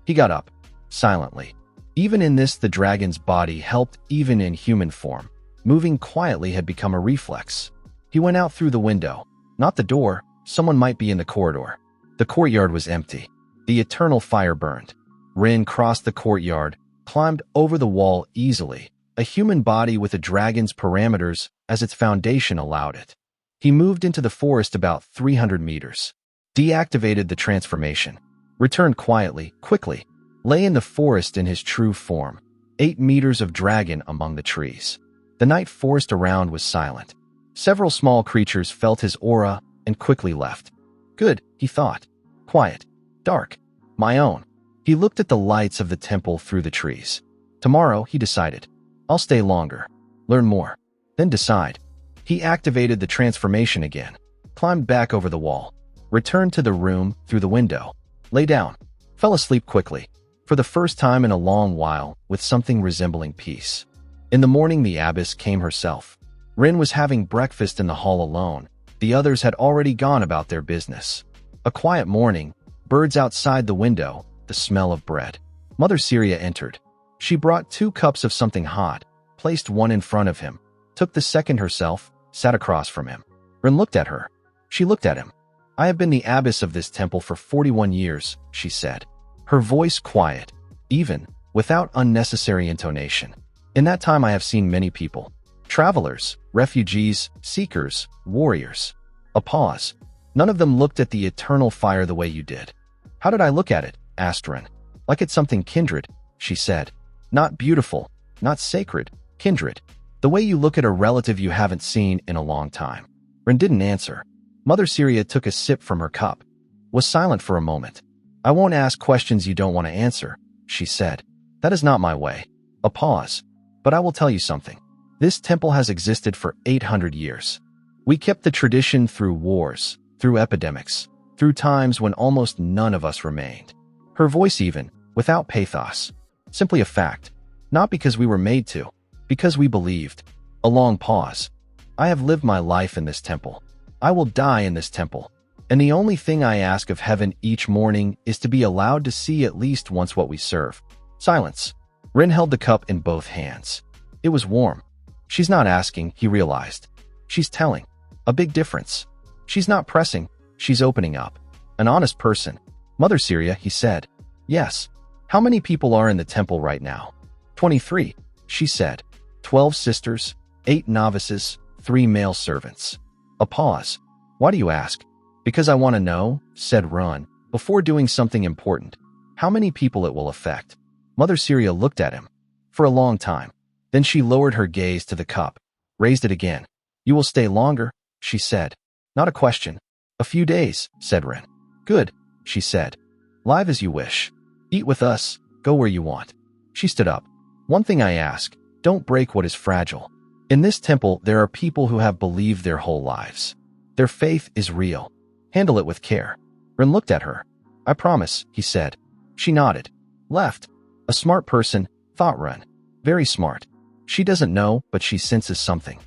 He got up, silently. Even in this, the dragon's body helped even in human form. Moving quietly had become a reflex. He went out through the window. Not the door. Someone might be in the corridor. The courtyard was empty. The eternal fire burned. Rin crossed the courtyard, climbed over the wall easily, a human body with a dragon's parameters as its foundation allowed it. He moved into the forest about 300 meters. Deactivated the transformation. Returned quietly, quickly. Lay in the forest in his true form. 8 meters of dragon among the trees. The night forest around was silent. Several small creatures felt his aura and quickly left. Good, he thought. Quiet. Dark. My own. He looked at the lights of the temple through the trees. Tomorrow, he decided. I'll stay longer. Learn more. Then decide. He activated the transformation again. Climbed back over the wall. Returned to the room through the window. Lay down. Fell asleep quickly. For the first time in a long while, with something resembling peace. In the morning, the abbess came herself. Rin was having breakfast in the hall alone. The others had already gone about their business. A quiet morning, birds outside the window, the smell of bread. Mother Syria entered. She brought 2 cups of something hot, placed one in front of him, took the second herself, sat across from him. Rin looked at her. She looked at him. I have been the abbess of this temple for 41 years, she said. Her voice quiet, even, without unnecessary intonation. In that time I have seen many people. Travelers, refugees, seekers, warriors. A pause. None of them looked at the eternal fire the way you did. How did I look at it? Asked Ren. Like it's something kindred, she said. Not beautiful, not sacred, kindred. The way you look at a relative you haven't seen in a long time. Ren didn't answer. Mother Syria took a sip from her cup. Was silent for a moment. I won't ask questions you don't want to answer, she said. That is not my way. A pause. But I will tell you something. This temple has existed for 800 years. We kept the tradition through wars, through epidemics, through times when almost none of us remained. Her voice even, without pathos. Simply a fact. Not because we were made to, because we believed. A long pause. I have lived my life in this temple. I will die in this temple. And the only thing I ask of heaven each morning is to be allowed to see at least once what we serve. Silence. Ren held the cup in both hands. It was warm. She's not asking, he realized. She's telling. A big difference. She's not pressing, she's opening up. An honest person. Mother Syria, he said. Yes. How many people are in the temple right now? 23, she said. 12 sisters, 8 novices, 3 male servants. A pause. Why do you ask? Because I want to know, said Ren, before doing something important. How many people it will affect? Mother Syria looked at him. For a long time. Then she lowered her gaze to the cup, raised it again. You will stay longer, she said. Not a question. A few days, said Ren. Good, she said. Live as you wish. Eat with us, go where you want. She stood up. One thing I ask, don't break what is fragile. In this temple, there are people who have believed their whole lives. Their faith is real. Handle it with care. Ren looked at her. I promise, he said. She nodded. Left. A smart person, thought Ren. Very smart. She doesn't know, but she senses something.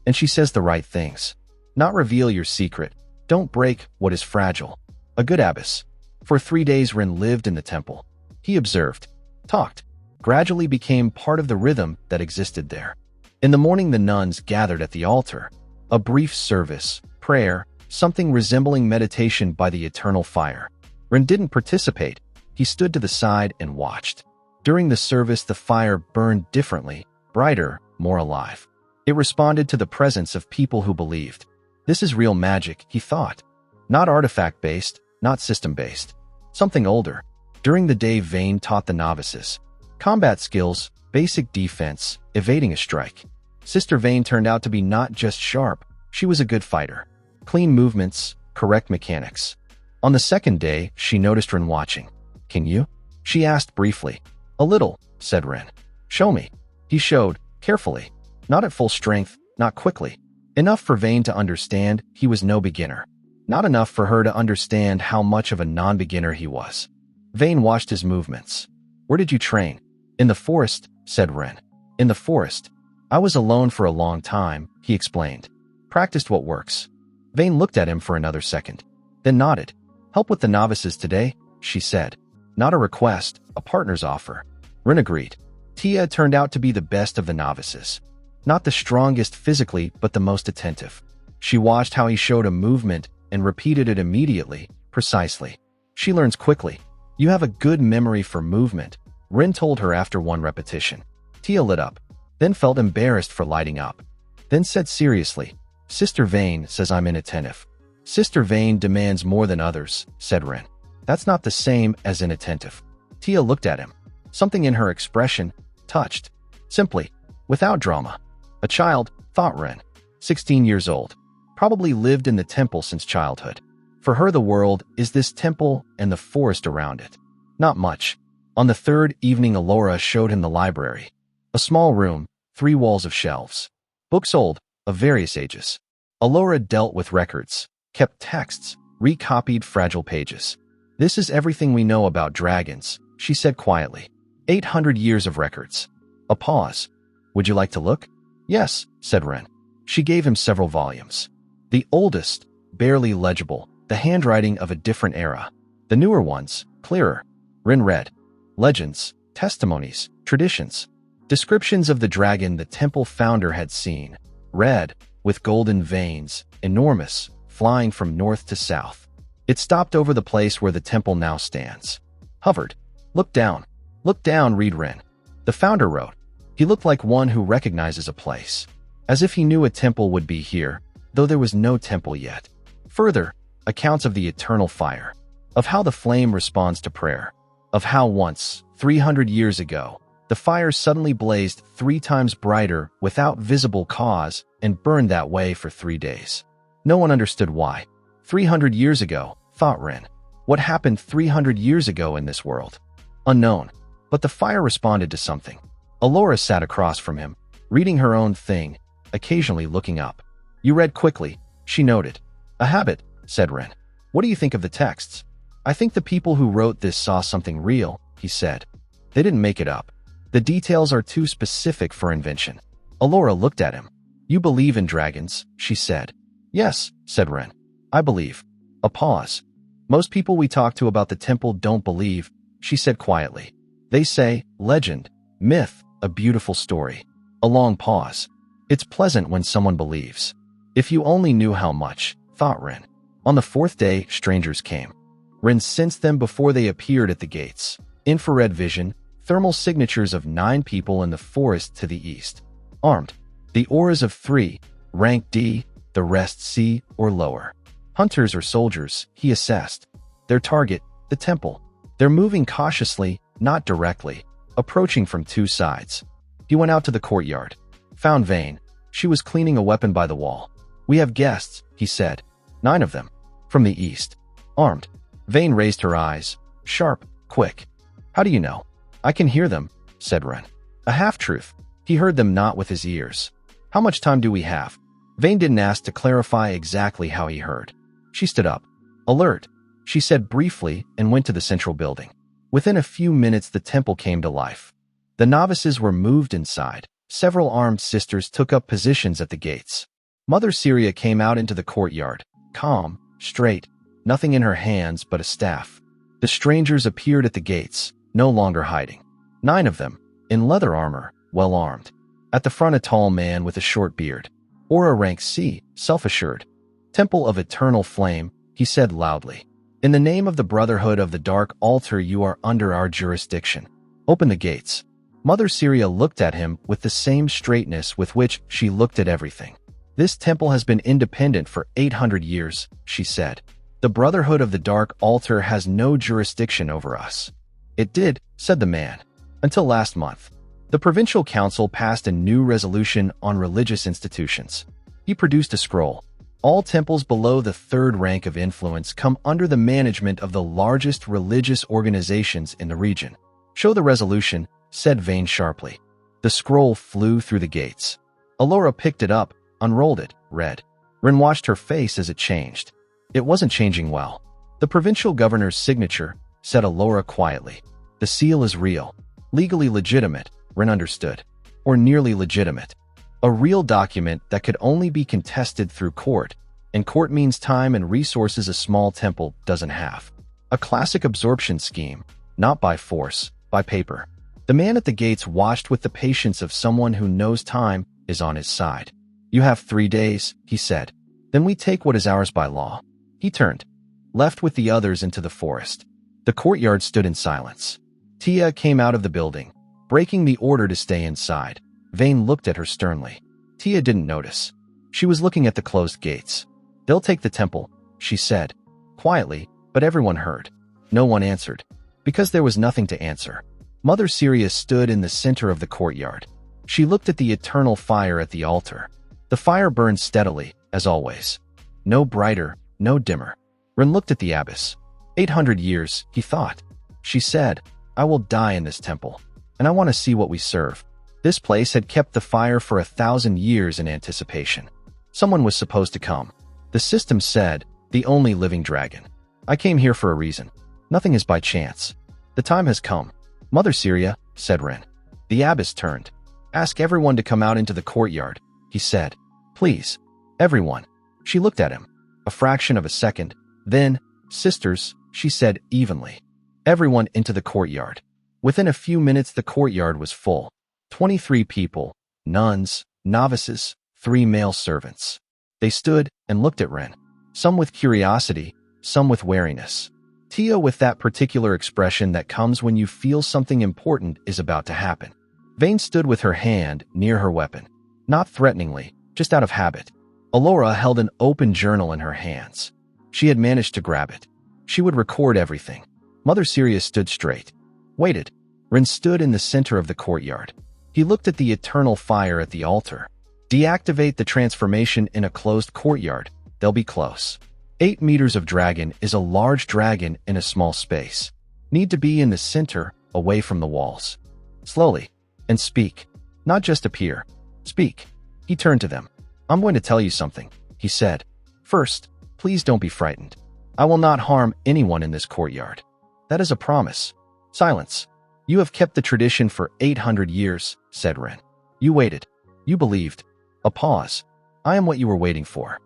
And she says the right things. Not reveal your secret. Don't break what is fragile. A good abbess. For 3 days Ren lived in the temple. He observed, talked, gradually became part of the rhythm that existed there. In the morning the nuns gathered at the altar. A brief service, prayer, something resembling meditation by the eternal fire. Ren didn't participate. He stood to the side and watched. During the service the fire burned differently, brighter, more alive. It responded to the presence of people who believed. This is real magic, he thought. Not artifact-based, not system-based. Something older. During the day Vane taught the novices. Combat skills, basic defense, evading a strike. Sister Vane turned out to be not just sharp, she was a good fighter. Clean movements, correct mechanics. On the second day, she noticed Ren watching. Can you? She asked briefly. A little, said Ren. Show me. He showed, carefully. Not at full strength, not quickly. Enough for Vane to understand he was no beginner. Not enough for her to understand how much of a non-beginner he was. Vane watched his movements. Where did you train? In the forest, said Ren. In the forest. I was alone for a long time, he explained. Practiced what works. Vane looked at him for another second, then nodded. Help with the novices today, she said. Not a request, a partner's offer. Ren agreed. Tia turned out to be the best of the novices. Not the strongest physically, but the most attentive. She watched how he showed a movement and repeated it immediately, precisely. She learns quickly. You have a good memory for movement, Ren told her after one repetition. Tia lit up, then felt embarrassed for lighting up. Then said seriously, Sister Vane says I'm inattentive. Sister Vane demands more than others, said Ren. That's not the same as inattentive. Tia looked at him. Something in her expression touched. Simply, without drama. A child, thought Ren. 16 years old. Probably lived in the temple since childhood. For her the world is this temple and the forest around it. Not much. On the third evening Alora showed him the library. A small room, 3 walls of shelves. Books old, of various ages. Alora dealt with records, kept texts, recopied fragile pages. This is everything we know about dragons, she said quietly. 800 years of records. A pause. Would you like to look? Yes, said Ren. She gave him several volumes. The oldest, barely legible, the handwriting of a different era. The newer ones, clearer. Ren read. Legends, testimonies, traditions. Descriptions of the dragon the temple founder had seen. Red, with golden veins, enormous, flying from north to south. It stopped over the place where the temple now stands. Hovered. Look down. Look down, read Ren. The founder wrote. He looked like one who recognizes a place. as if he knew a temple would be here, though there was no temple yet. Further, accounts of the eternal fire, of how the flame responds to prayer, of how once, 300 years ago, the fire suddenly blazed 3 times brighter without visible cause and burned that way for 3 days. No one understood why. 300 years ago, thought Ren. What happened 300 years ago in this world? Unknown. But the fire responded to something. Alora sat across from him, reading her own thing, occasionally looking up. You read quickly, she noted. A habit, said Ren. What do you think of the texts? I think the people who wrote this saw something real, he said. They didn't make it up. The details are too specific for invention. Alora looked at him. You believe in dragons, she said. Yes, said Ren. I believe. A pause. Most people we talk to about the temple don't believe, she said quietly. They say, legend, myth, a beautiful story. A long pause. It's pleasant when someone believes. If you only knew how much, thought Ren. On the 4th day, strangers came. Ren sensed them before they appeared at the gates. Infrared vision, thermal signatures of 9 people in the forest to the east. Armed. The auras of 3, rank D, the rest C or lower. Hunters or soldiers, he assessed. Their target, the temple. They're moving cautiously, not directly, approaching from 2 sides. He went out to the courtyard. Found Vane. She was cleaning a weapon by the wall. We have guests, he said. 9 of them. From the east. Armed. Vane raised her eyes. Sharp, quick. How do you know? I can hear them, said Ren. A half-truth. He heard them not with his ears. How much time do we have? Vane didn't ask to clarify exactly how he heard. She stood up. Alert, she said briefly and went to the central building. Within a few minutes the temple came to life. The novices were moved inside. Several armed sisters took up positions at the gates. Mother Syria came out into the courtyard, calm, straight, nothing in her hands but a staff. The strangers appeared at the gates, no longer hiding. 9 of them, in leather armor, well armed. At the front a tall man with a short beard. Aura rank C, self-assured. Temple of Eternal Flame, he said loudly. In the name of the Brotherhood of the Dark Altar you are under our jurisdiction. Open the gates. Mother Syria looked at him with the same straightness with which she looked at everything. This temple has been independent for 800 years, she said. The Brotherhood of the Dark Altar has no jurisdiction over us. It did, said the man, until last month. The Provincial Council passed a new resolution on religious institutions. He produced a scroll. All temples below the 3rd rank of influence come under the management of the largest religious organizations in the region. Show the resolution, said Vane sharply. The scroll flew through the gates. Alora picked it up, unrolled it, read. Ren watched her face as it changed. It wasn't changing well. The provincial governor's signature, said Alora quietly. The seal is real. Legally legitimate, Ren understood. Or nearly legitimate. A real document that could only be contested through court, and court means time and resources a small temple doesn't have. A classic absorption scheme, not by force, by paper. The man at the gates watched with the patience of someone who knows time is on his side. You have 3 days, he said. Then we take what is ours by law. He turned, left with the others into the forest. The courtyard stood in silence. Tia came out of the building, breaking the order to stay inside. Vane looked at her sternly. Tia didn't notice. She was looking at the closed gates. They'll take the temple, she said, quietly, but everyone heard. No one answered, because there was nothing to answer. Mother Syria stood in the center of the courtyard. She looked at the eternal fire at the altar. The fire burned steadily, as always. No brighter, no dimmer. Ren looked at the abbess. 800 years, he thought. She said, I will die in this temple, and I want to see what we serve. This place had kept the fire for 1,000 years in anticipation. Someone was supposed to come. The system said, the only living dragon. I came here for a reason. Nothing is by chance. The time has come. Mother Syria, said Ren. The abbess turned. Ask everyone to come out into the courtyard, he said. Please. Everyone. She looked at him. A fraction of a second. Then, sisters, she said evenly. Everyone into the courtyard. Within a few minutes the courtyard was full. 23 people, nuns, novices, 3 male servants. They stood and looked at Ren. Some with curiosity, some with wariness. Tia with that particular expression that comes when you feel something important is about to happen. Vane stood with her hand near her weapon. Not threateningly, just out of habit. Alora held an open journal in her hands. She had managed to grab it. She would record everything. Mother Sirius stood straight. Waited. Rin stood in the center of the courtyard. He looked at the eternal fire at the altar. Deactivate the transformation in a closed courtyard. They'll be close. 8 meters of dragon is a large dragon in a small space. Need to be in the center, away from the walls. Slowly. And speak. Not just appear. Speak. He turned to them. I'm going to tell you something, he said. First, please don't be frightened. I will not harm anyone in this courtyard. That is a promise. Silence. You have kept the tradition for 800 years, said Rin. You waited. You believed. A pause. I am what you were waiting for.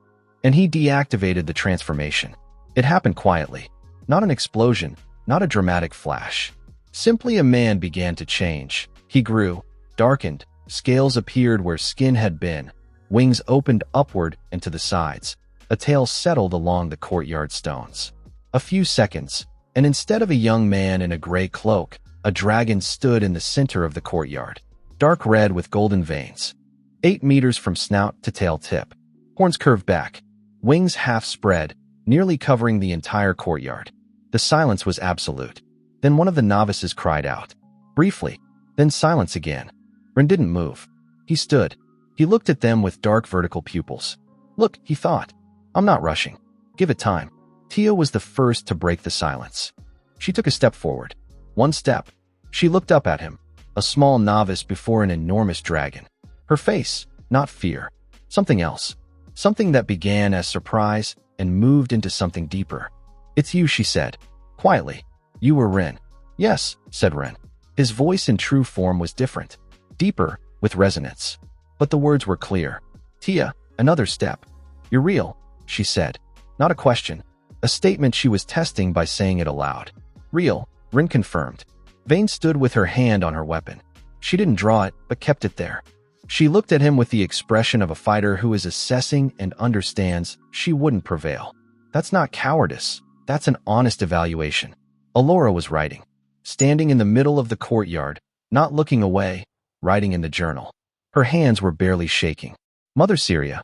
And he deactivated the transformation. It happened quietly. Not an explosion, not a dramatic flash. Simply a man began to change. He grew, darkened, scales appeared where skin had been, wings opened upward and to the sides. A tail settled along the courtyard stones. A few seconds, and instead of a young man in a gray cloak, a dragon stood in the center of the courtyard, dark red with golden veins. 8 meters from snout to tail tip. Horns curved back, wings half spread, nearly covering the entire courtyard. The silence was absolute. Then one of the novices cried out. Briefly, then silence again. Rin didn't move. He stood. He looked at them with dark vertical pupils. Look, he thought. I'm not rushing. Give it time. Tia was the first to break the silence. She took a step forward. One step. She looked up at him, a small novice before an enormous dragon. Her face, not fear. Something else. Something that began as surprise and moved into something deeper. It's you, she said. Quietly. You were Rin. Yes, said Rin. His voice in true form was different. Deeper, with resonance. But the words were clear. Tia, another step. You're real, she said. Not a question. A statement she was testing by saying it aloud. Real, Rin confirmed. Vane stood with her hand on her weapon. She didn't draw it, but kept it there. She looked at him with the expression of a fighter who is assessing and understands she wouldn't prevail. That's not cowardice. That's an honest evaluation. Alora was writing. Standing in the middle of the courtyard, not looking away, writing in the journal. Her hands were barely shaking. Mother Syria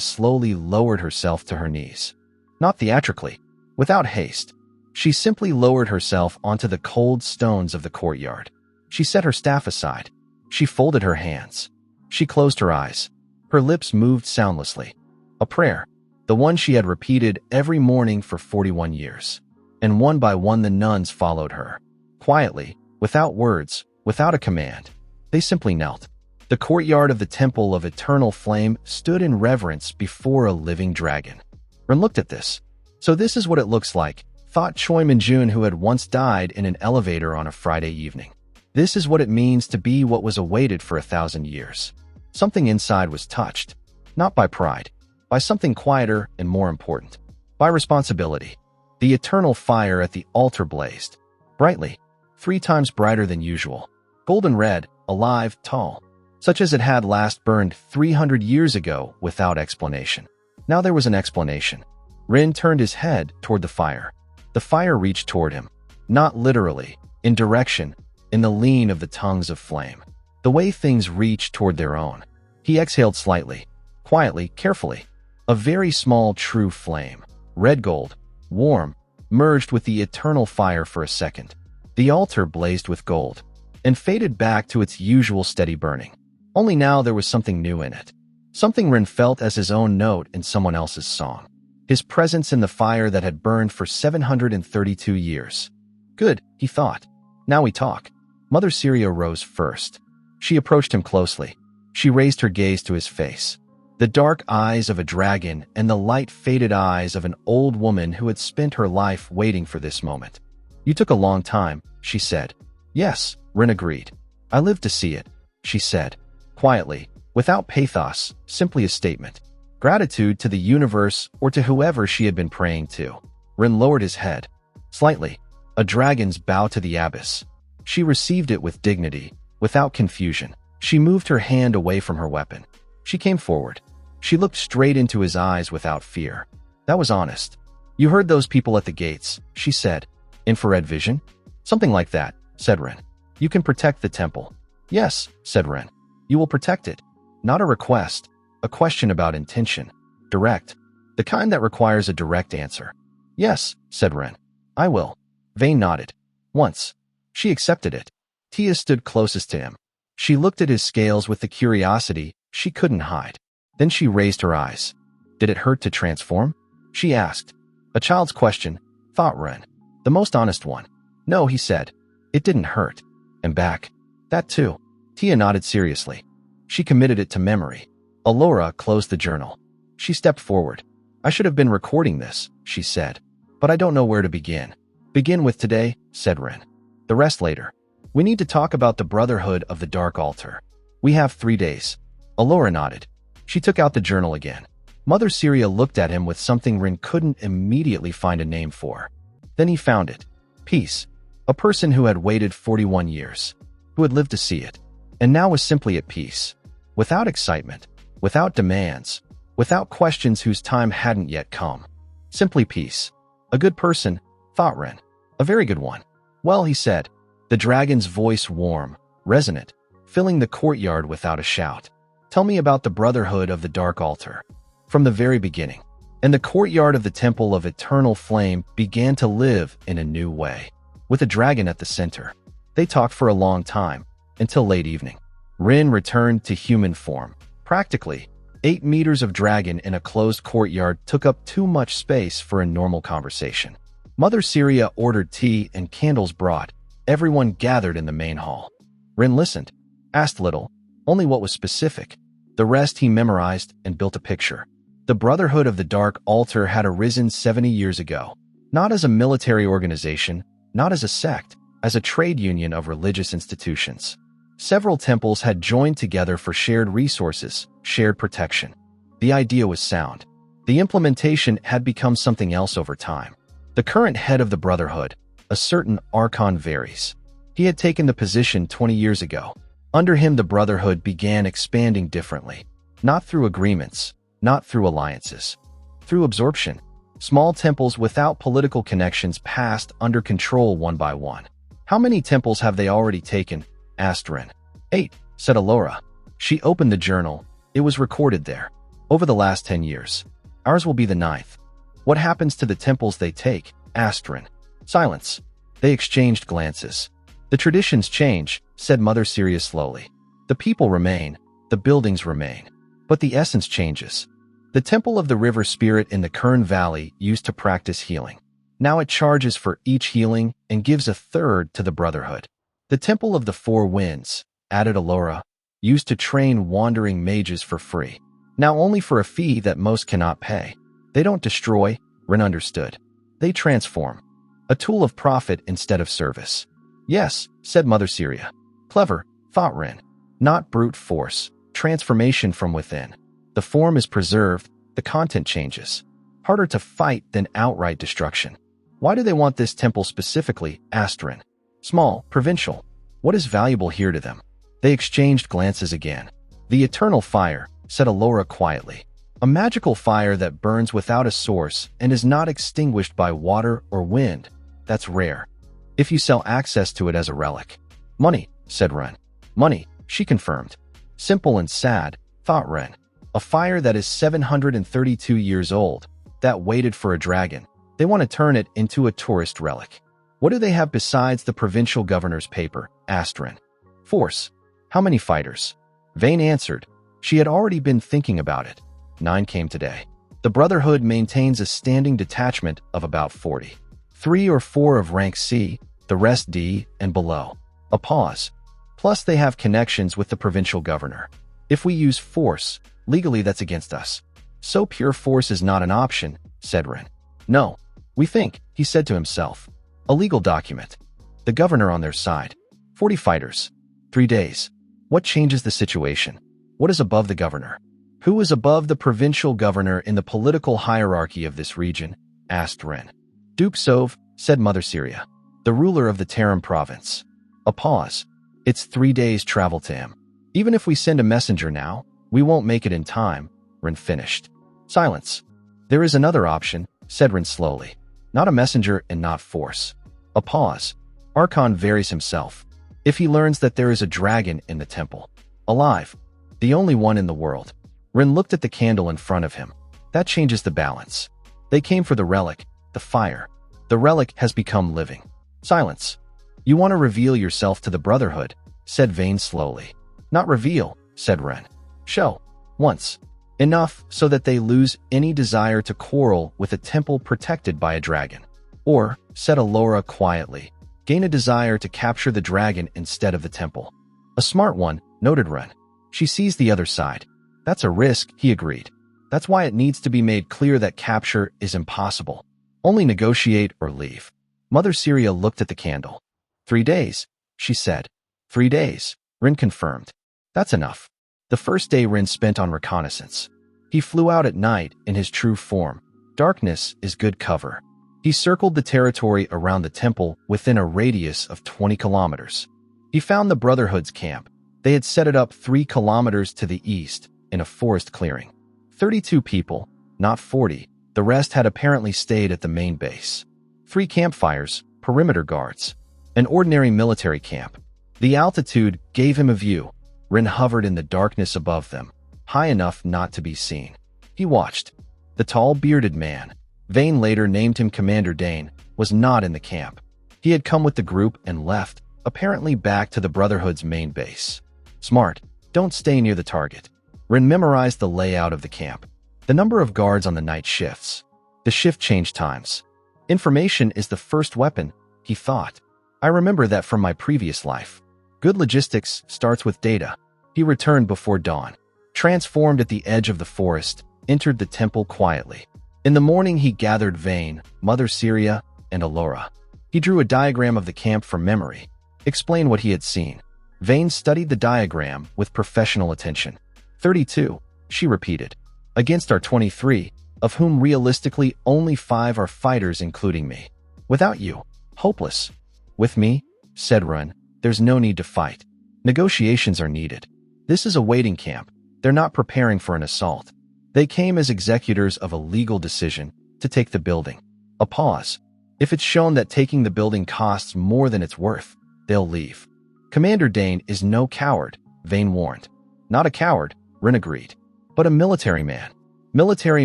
slowly lowered herself to her knees. Not theatrically, without haste. She simply lowered herself onto the cold stones of the courtyard. She set her staff aside. She folded her hands. She closed her eyes. Her lips moved soundlessly. A prayer, the one she had repeated every morning for 41 years. And one by one the nuns followed her. Quietly, without words, without a command. They simply knelt. The courtyard of the Temple of Eternal Flame stood in reverence before a living dragon. Rin looked at this. So this is what it looks like, thought Choi Min-jun, who had once died in an elevator on a Friday evening. This is what it means to be what was awaited for 1,000 years. Something inside was touched. Not by pride. By something quieter and more important. By responsibility. The eternal fire at the altar blazed. Brightly. 3 times brighter than usual. Golden red, alive, tall. Such as it had last burned 300 years ago without explanation. Now there was an explanation. Rin turned his head toward the fire. The fire reached toward him. Not literally. In direction. In the lean of the tongues of flame. The way things reach toward their own. He exhaled slightly. Quietly, carefully. A very small true flame. Red gold. Warm. Merged with the eternal fire for a second. The altar blazed with gold. And faded back to its usual steady burning. Only now there was something new in it. Something Rin felt as his own note in someone else's song. His presence in the fire that had burned for 732 years. Good, he thought. Now we talk. Mother Syria rose first. She approached him closely. She raised her gaze to his face. The dark eyes of a dragon and the light-faded eyes of an old woman who had spent her life waiting for this moment. You took a long time, she said. Yes, Rin agreed. I lived to see it, she said. Quietly, without pathos, simply a statement. Gratitude to the universe or to whoever she had been praying to. Rin lowered his head. Slightly. A dragon's bow to the abyss. She received it with dignity, without confusion. She moved her hand away from her weapon. She came forward. She looked straight into his eyes without fear. That was honest. You heard those people at the gates, she said. Infrared vision? Something like that, said Rin. You can protect the temple. Yes, said Rin. You will protect it. Not a request. A question about intention. Direct. The kind that requires a direct answer. Yes, said Ren. I will. Vane nodded. Once. She accepted it. Tia stood closest to him. She looked at his scales with the curiosity she couldn't hide. Then she raised her eyes. Did it hurt to transform? She asked. A child's question, thought Ren. The most honest one. No, he said. It didn't hurt. And back. That too. Tia nodded seriously. She committed it to memory. Alora closed the journal. She stepped forward. I should have been recording this, she said. But I don't know where to begin. Begin with today, said Ren. The rest later. We need to talk about the Brotherhood of the Dark Altar. We have 3 days. Alora nodded. She took out the journal again. Mother Syria looked at him with something Ren couldn't immediately find a name for. Then he found it. Peace. A person who had waited 41 years. Who had lived to see it. And now was simply at peace. Without excitement. Without demands. Without questions whose time hadn't yet come. Simply peace. A good person, thought Ren. A very good one. Well, he said. The dragon's voice warm, resonant, filling the courtyard without a shout. Tell me about the Brotherhood of the Dark Altar. From the very beginning. And the courtyard of the Temple of Eternal Flame began to live in a new way. With a dragon at the center. They talked for a long time, until late evening. Rin returned to human form. Practically, 8 meters of dragon in a closed courtyard took up too much space for a normal conversation. Mother Syria ordered tea and candles brought. Everyone gathered in the main hall. Rin listened, asked little, only what was specific. The rest he memorized and built a picture. The Brotherhood of the Dark Altar had arisen 70 years ago. Not as a military organization, not as a sect, as a trade union of religious institutions. Several temples had joined together for shared resources, shared protection. The idea was sound. The implementation had become something else over time. The current head of the Brotherhood, a certain Archon Varys. He had taken the position 20 years ago. Under him, the Brotherhood began expanding differently. Not through agreements, not through alliances. Through absorption. Small temples without political connections passed under control one by one. How many temples have they already taken? Asked Ren. 8, said Alora. She opened the journal. It was recorded there. Over the last 10 years. Ours will be the 9th. What happens to the temples they take? Asked Ren. Silence. They exchanged glances. The traditions change, said Mother Syria slowly. The people remain. The buildings remain. But the essence changes. The Temple of the River Spirit in the Kern Valley used to practice healing. Now it charges for each healing and gives a third to the Brotherhood. The Temple of the Four Winds, added Alora, used to train wandering mages for free. Now only for a fee that most cannot pay. They don't destroy, Ren understood. They transform. A tool of profit instead of service. Yes, said Mother Syria. Clever, thought Ren. Not brute force. Transformation from within. The form is preserved, the content changes. Harder to fight than outright destruction. Why do they want this temple specifically? Asked Ren. Small, provincial. What is valuable here to them? They exchanged glances again. The eternal fire, said Alora quietly. A magical fire that burns without a source and is not extinguished by water or wind. That's rare. If you sell access to it as a relic. Money, said Ren. Money, she confirmed. Simple and sad, thought Ren. A fire that is 732 years old, that waited for a dragon. They want to turn it into a tourist relic. What do they have besides the provincial governor's paper? Asked Ren. Force. How many fighters? Vane answered. She had already been thinking about it. 9 came today. The Brotherhood maintains a standing detachment of about 40. 3 or 4 of rank C, the rest D and below. A pause. Plus they have connections with the provincial governor. If we use force, legally that's against us. So pure force is not an option, said Ren. No. We think, he said to himself. A legal document. The governor on their side. 40 fighters. 3 days. What changes the situation? What is above the governor? Who is above the provincial governor in the political hierarchy of this region? Asked Ren. Duke Sov, said Mother Syria. The ruler of the Tarim province. A pause. It's 3 days' travel to him. Even if we send a messenger now, we won't make it in time, Ren finished. Silence. There is another option, said Ren slowly. Not a messenger and not force. A pause. Archon Varys himself. If he learns that there is a dragon in the temple. Alive. The only one in the world. Rin looked at the candle in front of him. That changes the balance. They came for the relic, the fire. The relic has become living. Silence. You want to reveal yourself to the Brotherhood, said Vayne slowly. Not reveal, said Ren. Show. Once. Enough so that they lose any desire to quarrel with a temple protected by a dragon. Or, said Allura quietly, gain a desire to capture the dragon instead of the temple. A smart one, noted Ren. She sees the other side. That's a risk, he agreed. That's why it needs to be made clear that capture is impossible. Only negotiate or leave. Mother Syria looked at the candle. 3 days, she said. 3 days, Rin confirmed. That's enough. The first day Rin spent on reconnaissance. He flew out at night in his true form. Darkness is good cover. He circled the territory around the temple within a radius of 20 kilometers. He found the Brotherhood's camp. They had set it up 3 kilometers to the east in a forest clearing. 32 people, not 40. The rest had apparently stayed at the main base. 3 campfires, perimeter guards. An ordinary military camp. The altitude gave him a view. Rin hovered in the darkness above them, high enough not to be seen. He watched. The tall, bearded man, Vayne later named him Commander Dane, was not in the camp. He had come with the group and left, apparently back to the Brotherhood's main base. Smart. Don't stay near the target. Rin memorized the layout of the camp. The number of guards on the night shifts. The shift change times. Information is the first weapon, he thought. I remember that from my previous life. Good logistics starts with data. He returned before dawn. Transformed at the edge of the forest, entered the temple quietly. In the morning he gathered Vayne, Mother Syria, and Allura. He drew a diagram of the camp from memory. Explained what he had seen. Vayne studied the diagram with professional attention. 32, she repeated. Against our 23, of whom realistically only 5 are fighters including me. Without you, hopeless. With me, said Ren, there's no need to fight. Negotiations are needed. This is a waiting camp. They're not preparing for an assault. They came as executors of a legal decision to take the building. A pause. If it's shown that taking the building costs more than it's worth, they'll leave. Commander Dane is no coward, Vayne warned. Not a coward, Ren agreed, but a military man. Military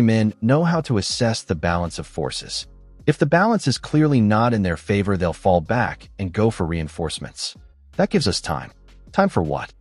men know how to assess the balance of forces. If the balance is clearly not in their favor, they'll fall back and go for reinforcements. That gives us time. Time for what?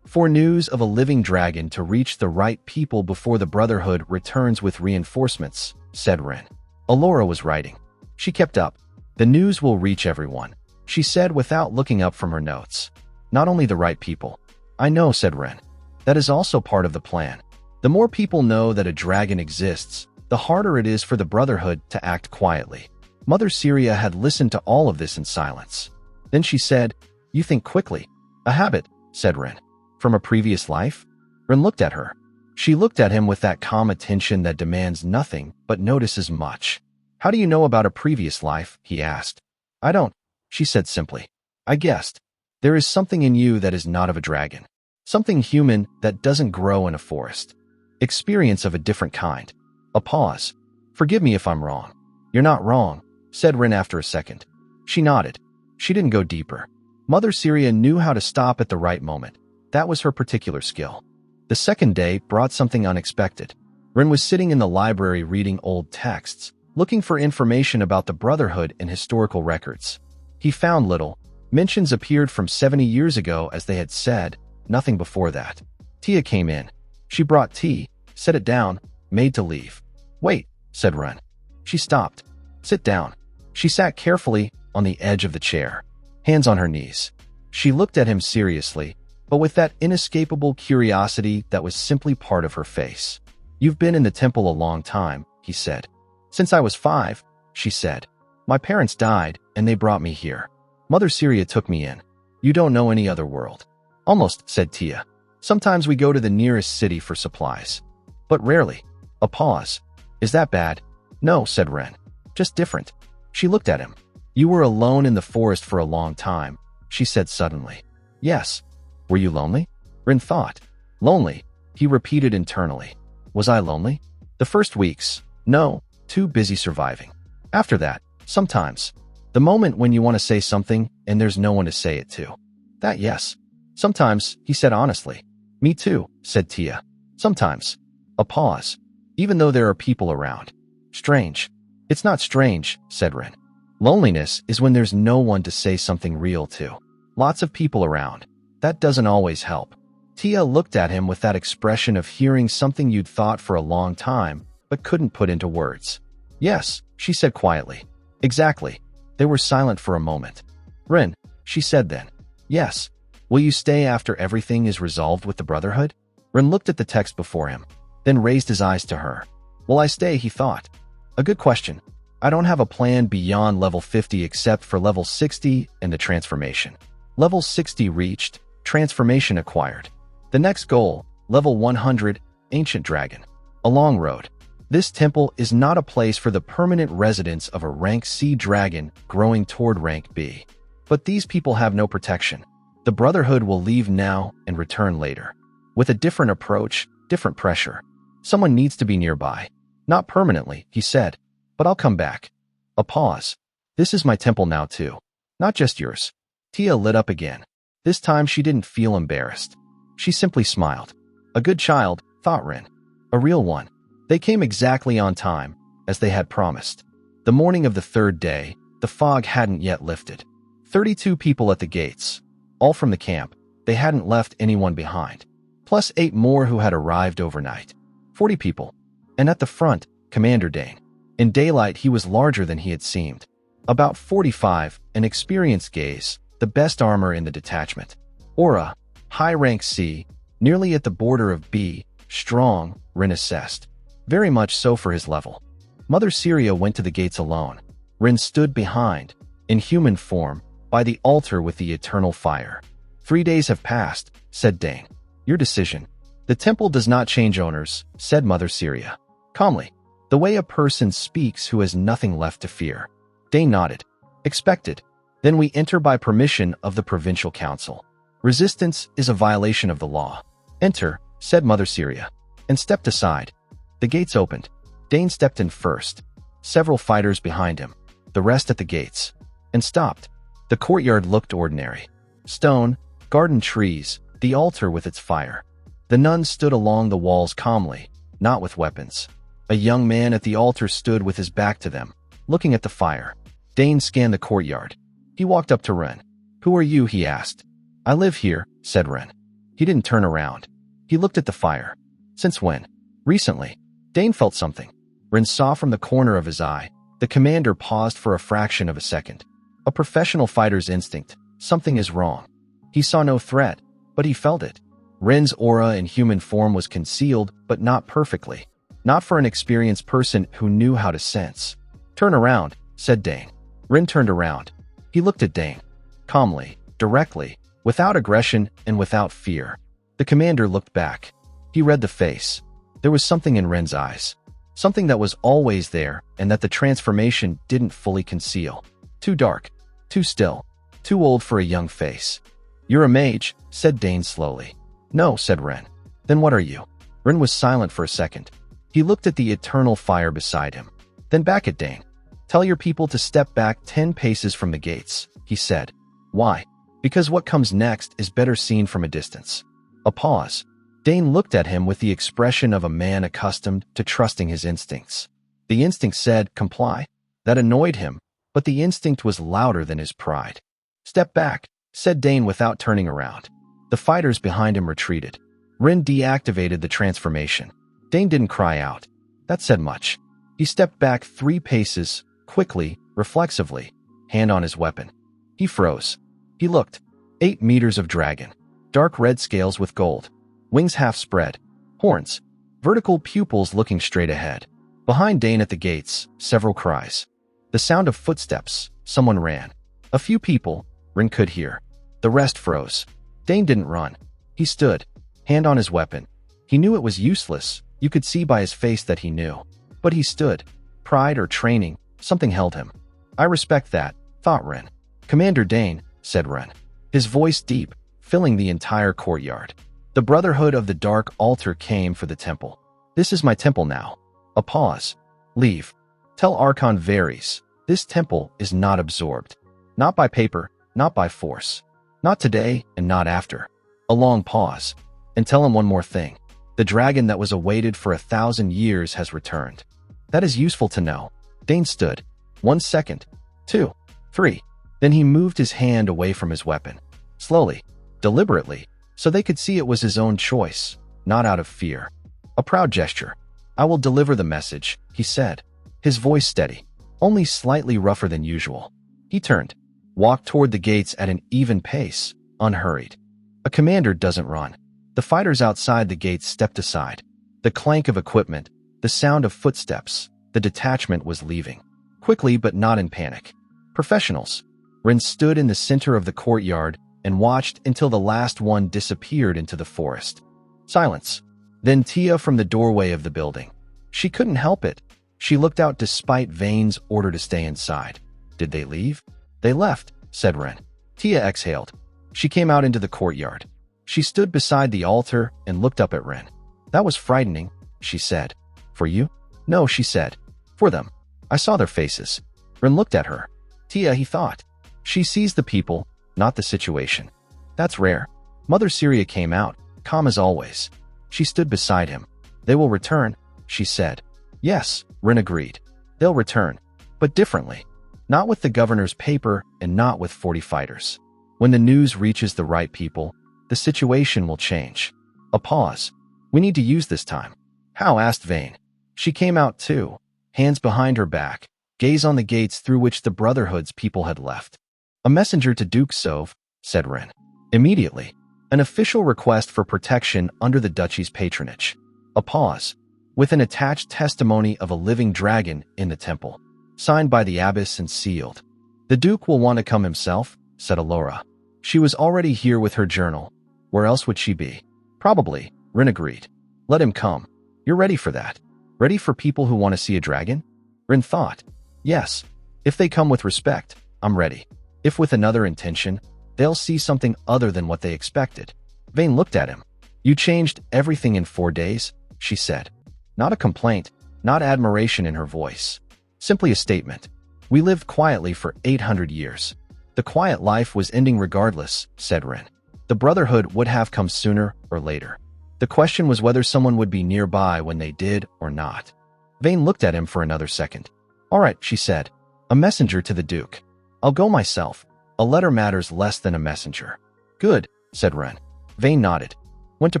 For news of a living dragon to reach the right people before the Brotherhood returns with reinforcements, said Ren. Allura was writing. She kept up. The news will reach everyone, she said without looking up from her notes. Not only the right people. I know, said Ren. That is also part of the plan. The more people know that a dragon exists, the harder it is for the Brotherhood to act quietly. Mother Syria had listened to all of this in silence. Then she said, You think quickly. A habit, said Ren. From a previous life? Ren looked at her. She looked at him with that calm attention that demands nothing but notices much. How do you know about a previous life? He asked. I don't, she said simply. I guessed. There is something in you that is not of a dragon. Something human that doesn't grow in a forest. Experience of a different kind. A pause. Forgive me if I'm wrong. You're not wrong, said Ren after a second. She nodded. She didn't go deeper. Mother Syria knew how to stop at the right moment. That was her particular skill. The second day brought something unexpected. Ren was sitting in the library reading old texts, looking for information about the Brotherhood in historical records. He found little. Mentions appeared from 70 years ago, as they had said, nothing before that. Tia came in. She brought tea, set it down, made to leave. Wait, said Ren. She stopped. Sit down. She sat carefully on the edge of the chair, hands on her knees. She looked at him seriously, but with that inescapable curiosity that was simply part of her face. You've been in the temple a long time, he said. Since I was 5, she said. My parents died, and they brought me here. Mother Syria took me in. You don't know any other world. Almost, said Tia. Sometimes we go to the nearest city for supplies. But rarely. A pause. Is that bad? No, said Ren. Just different. She looked at him. You were alone in the forest for a long time, she said suddenly. Yes. Were you lonely? Ren thought. Lonely, he repeated internally. Was I lonely? The first weeks, no, too busy surviving. After that, sometimes. The moment when you want to say something and there's no one to say it to. That, yes. Sometimes, he said honestly. Me too, said Tia. Sometimes. A pause. Even though there are people around. Strange. It's not strange, said Rin. Loneliness is when there's no one to say something real to. Lots of people around. That doesn't always help. Tia looked at him with that expression of hearing something you'd thought for a long time, but couldn't put into words. Yes, she said quietly. Exactly. They were silent for a moment. Rin, she said then. Yes. Will you stay after everything is resolved with the Brotherhood? Rin looked at the text before him, then raised his eyes to her. Will I stay, he thought. A good question. I don't have a plan beyond level 50 except for level 60 and the transformation. Level 60 reached, transformation acquired. The next goal, level 100, ancient dragon. A long road. This temple is not a place for the permanent residence of a rank C dragon growing toward rank B. But these people have no protection. The Brotherhood will leave now and return later. With a different approach, different pressure. Someone needs to be nearby. Not permanently, he said, but I'll come back. A pause. This is my temple now too. Not just yours. Tia lit up again. This time she didn't feel embarrassed. She simply smiled. A good child, thought Rin. A real one. They came exactly on time, as they had promised. The morning of the third day, the fog hadn't yet lifted. 32 people at the gates. All from the camp. They hadn't left anyone behind. Plus 8 more who had arrived overnight. 40 people. And at the front, Commander Dane. In daylight, he was larger than he had seemed. About 45, an experienced gaze, the best armor in the detachment. Aura, high rank C, nearly at the border of B, strong, Rin assessed. Very much so for his level. Mother Syria went to the gates alone. Rin stood behind, in human form, by the altar with the eternal fire. 3 days have passed, said Dane. Your decision. The temple does not change owners, said Mother Syria. Calmly. The way a person speaks who has nothing left to fear. Dane nodded. Expected. Then we enter by permission of the Provincial Council. Resistance is a violation of the law. Enter, said Mother Syria, and stepped aside. The gates opened. Dane stepped in first. Several fighters behind him. The rest at the gates. And stopped. The courtyard looked ordinary. Stone, garden trees, the altar with its fire. The nuns stood along the walls calmly, not with weapons. A young man at the altar stood with his back to them, looking at the fire. Dane scanned the courtyard. He walked up to Ren. Who are you? He asked. I live here, said Ren. He didn't turn around. He looked at the fire. Since when? Recently. Dane felt something. Ren saw from the corner of his eye. The commander paused for a fraction of a second. A professional fighter's instinct. Something is wrong. He saw no threat, but he felt it. Ren's aura in human form was concealed, but not perfectly. Not for an experienced person who knew how to sense. Turn around, said Dane. Ren turned around. He looked at Dane. Calmly, directly, without aggression and without fear. The commander looked back. He read the face. There was something in Ren's eyes. Something that was always there and that the transformation didn't fully conceal. Too dark. Too still. Too old for a young face. You're a mage, said Dane slowly. No, said Ren. Then what are you? Ren was silent for a second. He looked at the eternal fire beside him. Then back at Dane. Tell your people to step back 10 paces from the gates, he said. Why? Because what comes next is better seen from a distance. A pause. Dane looked at him with the expression of a man accustomed to trusting his instincts. The instinct said, comply. That annoyed him, but the instinct was louder than his pride. Step back, said Dane without turning around. The fighters behind him retreated. Ren deactivated the transformation. Dane didn't cry out. That said much. He stepped back 3 paces, quickly, reflexively, hand on his weapon. He froze. He looked. 8 meters of dragon. Dark red scales with gold. Wings half spread. Horns. Vertical pupils looking straight ahead. Behind Dane at the gates, several cries. The sound of footsteps. Someone ran. A few people, Ren could hear. The rest froze. Dane didn't run. He stood, hand on his weapon. He knew it was useless. You could see by his face that he knew. But he stood. Pride or training, something held him. I respect that, thought Ren. Commander Dane, said Ren. His voice deep, filling the entire courtyard. The Brotherhood of the Dark Altar came for the temple. This is my temple now. A pause. Leave. Tell Archon Varys, this temple is not absorbed. Not by paper, not by force. Not today and not after. A long pause. And tell him one more thing. The dragon that was awaited for 1,000 years has returned. That is useful to know. Dane stood. 1 second. 2. 3. Then he moved his hand away from his weapon. Slowly. Deliberately. So they could see it was his own choice, not out of fear. A proud gesture. I will deliver the message, he said. His voice steady. Only slightly rougher than usual. He turned. Walked toward the gates at an even pace, unhurried. A commander doesn't run. The fighters outside the gates stepped aside. The clank of equipment, the sound of footsteps, the detachment was leaving. Quickly but not in panic. Professionals. Rin stood in the center of the courtyard and watched until the last one disappeared into the forest. Silence. Then Tia from the doorway of the building. She couldn't help it. She looked out despite Vane's order to stay inside. Did they leave? They left, said Rin. Tia exhaled. She came out into the courtyard. She stood beside the altar and looked up at Rin. That was frightening, she said. For you? No, she said. For them. I saw their faces. Rin looked at her. Tia, he thought. She sees the people, not the situation. That's rare. Mother Syria came out, calm as always. She stood beside him. They will return, she said. Yes, Rin agreed. They'll return, but differently. Not with the governor's paper and not with 40 fighters. When the news reaches the right people, the situation will change. A pause. We need to use this time. How? Asked Vane. She came out too, hands behind her back, gaze on the gates through which the Brotherhood's people had left. A messenger to Duke Sov, said Rin. Immediately. An official request for protection under the duchy's patronage. A pause. With an attached testimony of a living dragon in the temple. Signed by the abbess and sealed. The Duke will want to come himself, said Alora. She was already here with her journal. Where else would she be? Probably, Rin agreed. Let him come. You're ready for that? Ready for people who want to see a dragon? Rin thought. Yes. If they come with respect, I'm ready. If with another intention, they'll see something other than what they expected. Vane looked at him. You changed everything in 4 days, she said. Not a complaint, not admiration in her voice. Simply a statement. We lived quietly for 800 years. The quiet life was ending regardless, said Rin. The Brotherhood would have come sooner or later. The question was whether someone would be nearby when they did or not. Vane looked at him for another second. All right, she said. A messenger to the Duke. I'll go myself. A letter matters less than a messenger. Good, said Rin. Vane nodded. Went to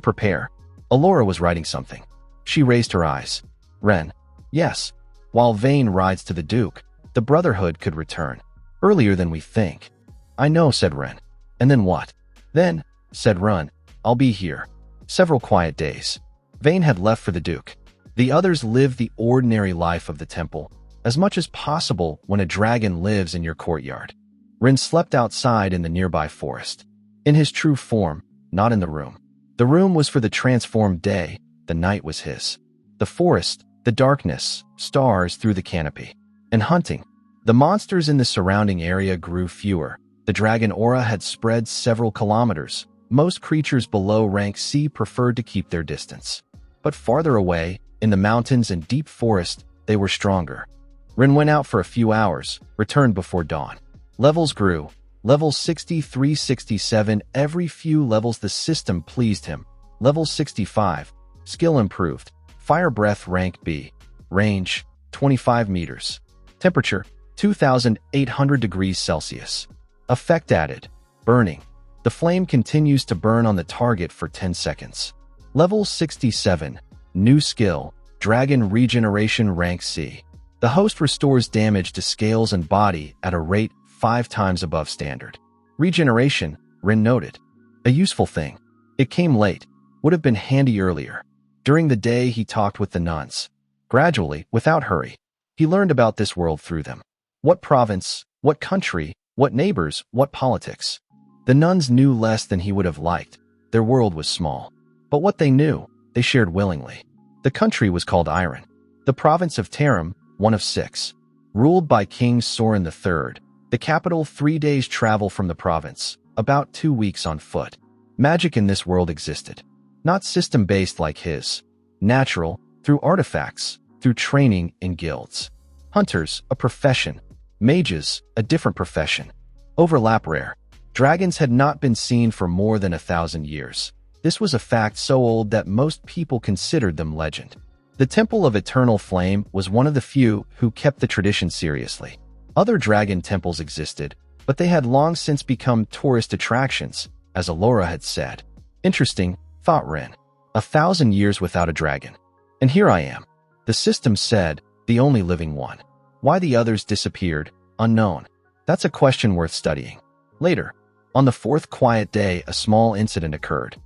prepare. Alora was writing something. She raised her eyes. Ren. Yes. While Vane rides to the Duke, the Brotherhood could return. Earlier than we think. I know, said Ren. And then what? Then, said Ren, I'll be here. Several quiet days. Vane had left for the Duke. The others lived the ordinary life of the temple, as much as possible when a dragon lives in your courtyard. Rin slept outside in the nearby forest. In his true form, not in the room. The room was for the transformed day, the night was his. The forest, the darkness, stars through the canopy. And hunting. The monsters in the surrounding area grew fewer. The dragon aura had spread several kilometers. Most creatures below rank C preferred to keep their distance. But farther away, in the mountains and deep forest, they were stronger. Rin went out for a few hours, returned before dawn. Levels grew. Level 63, 67, every few levels the system pleased him. Level 65. Skill improved. Fire breath rank B. Range, 25 meters. Temperature, 2,800 degrees Celsius. Effect added. Burning. The flame continues to burn on the target for 10 seconds. Level 67. New skill. Dragon Regeneration rank C. The host restores damage to scales and body at a rate 5 times above standard. Regeneration, Rin noted. A useful thing. It came late. Would have been handy earlier. During the day he talked with the nuns. Gradually, without hurry. He learned about this world through them. What province, what country, what neighbors, what politics. The nuns knew less than he would have liked. Their world was small. But what they knew, they shared willingly. The country was called Iron. The province of Tarim, one of 6. Ruled by King Sorin III. The capital 3 days' travel from the province, about 2 weeks on foot. Magic in this world existed. Not system-based like his. Natural, through artifacts, through training in guilds. Hunters, a profession. Mages, a different profession. Overlap rare. Dragons had not been seen for more than 1,000 years. This was a fact so old that most people considered them legend. The Temple of Eternal Flame was one of the few who kept the tradition seriously. Other dragon temples existed, but they had long since become tourist attractions, as Alora had said. Interesting, thought Ren. 1,000 years without a dragon. And here I am. The system said, the only living one. Why the others disappeared, unknown. That's a question worth studying. Later, on the fourth quiet day, a small incident occurred.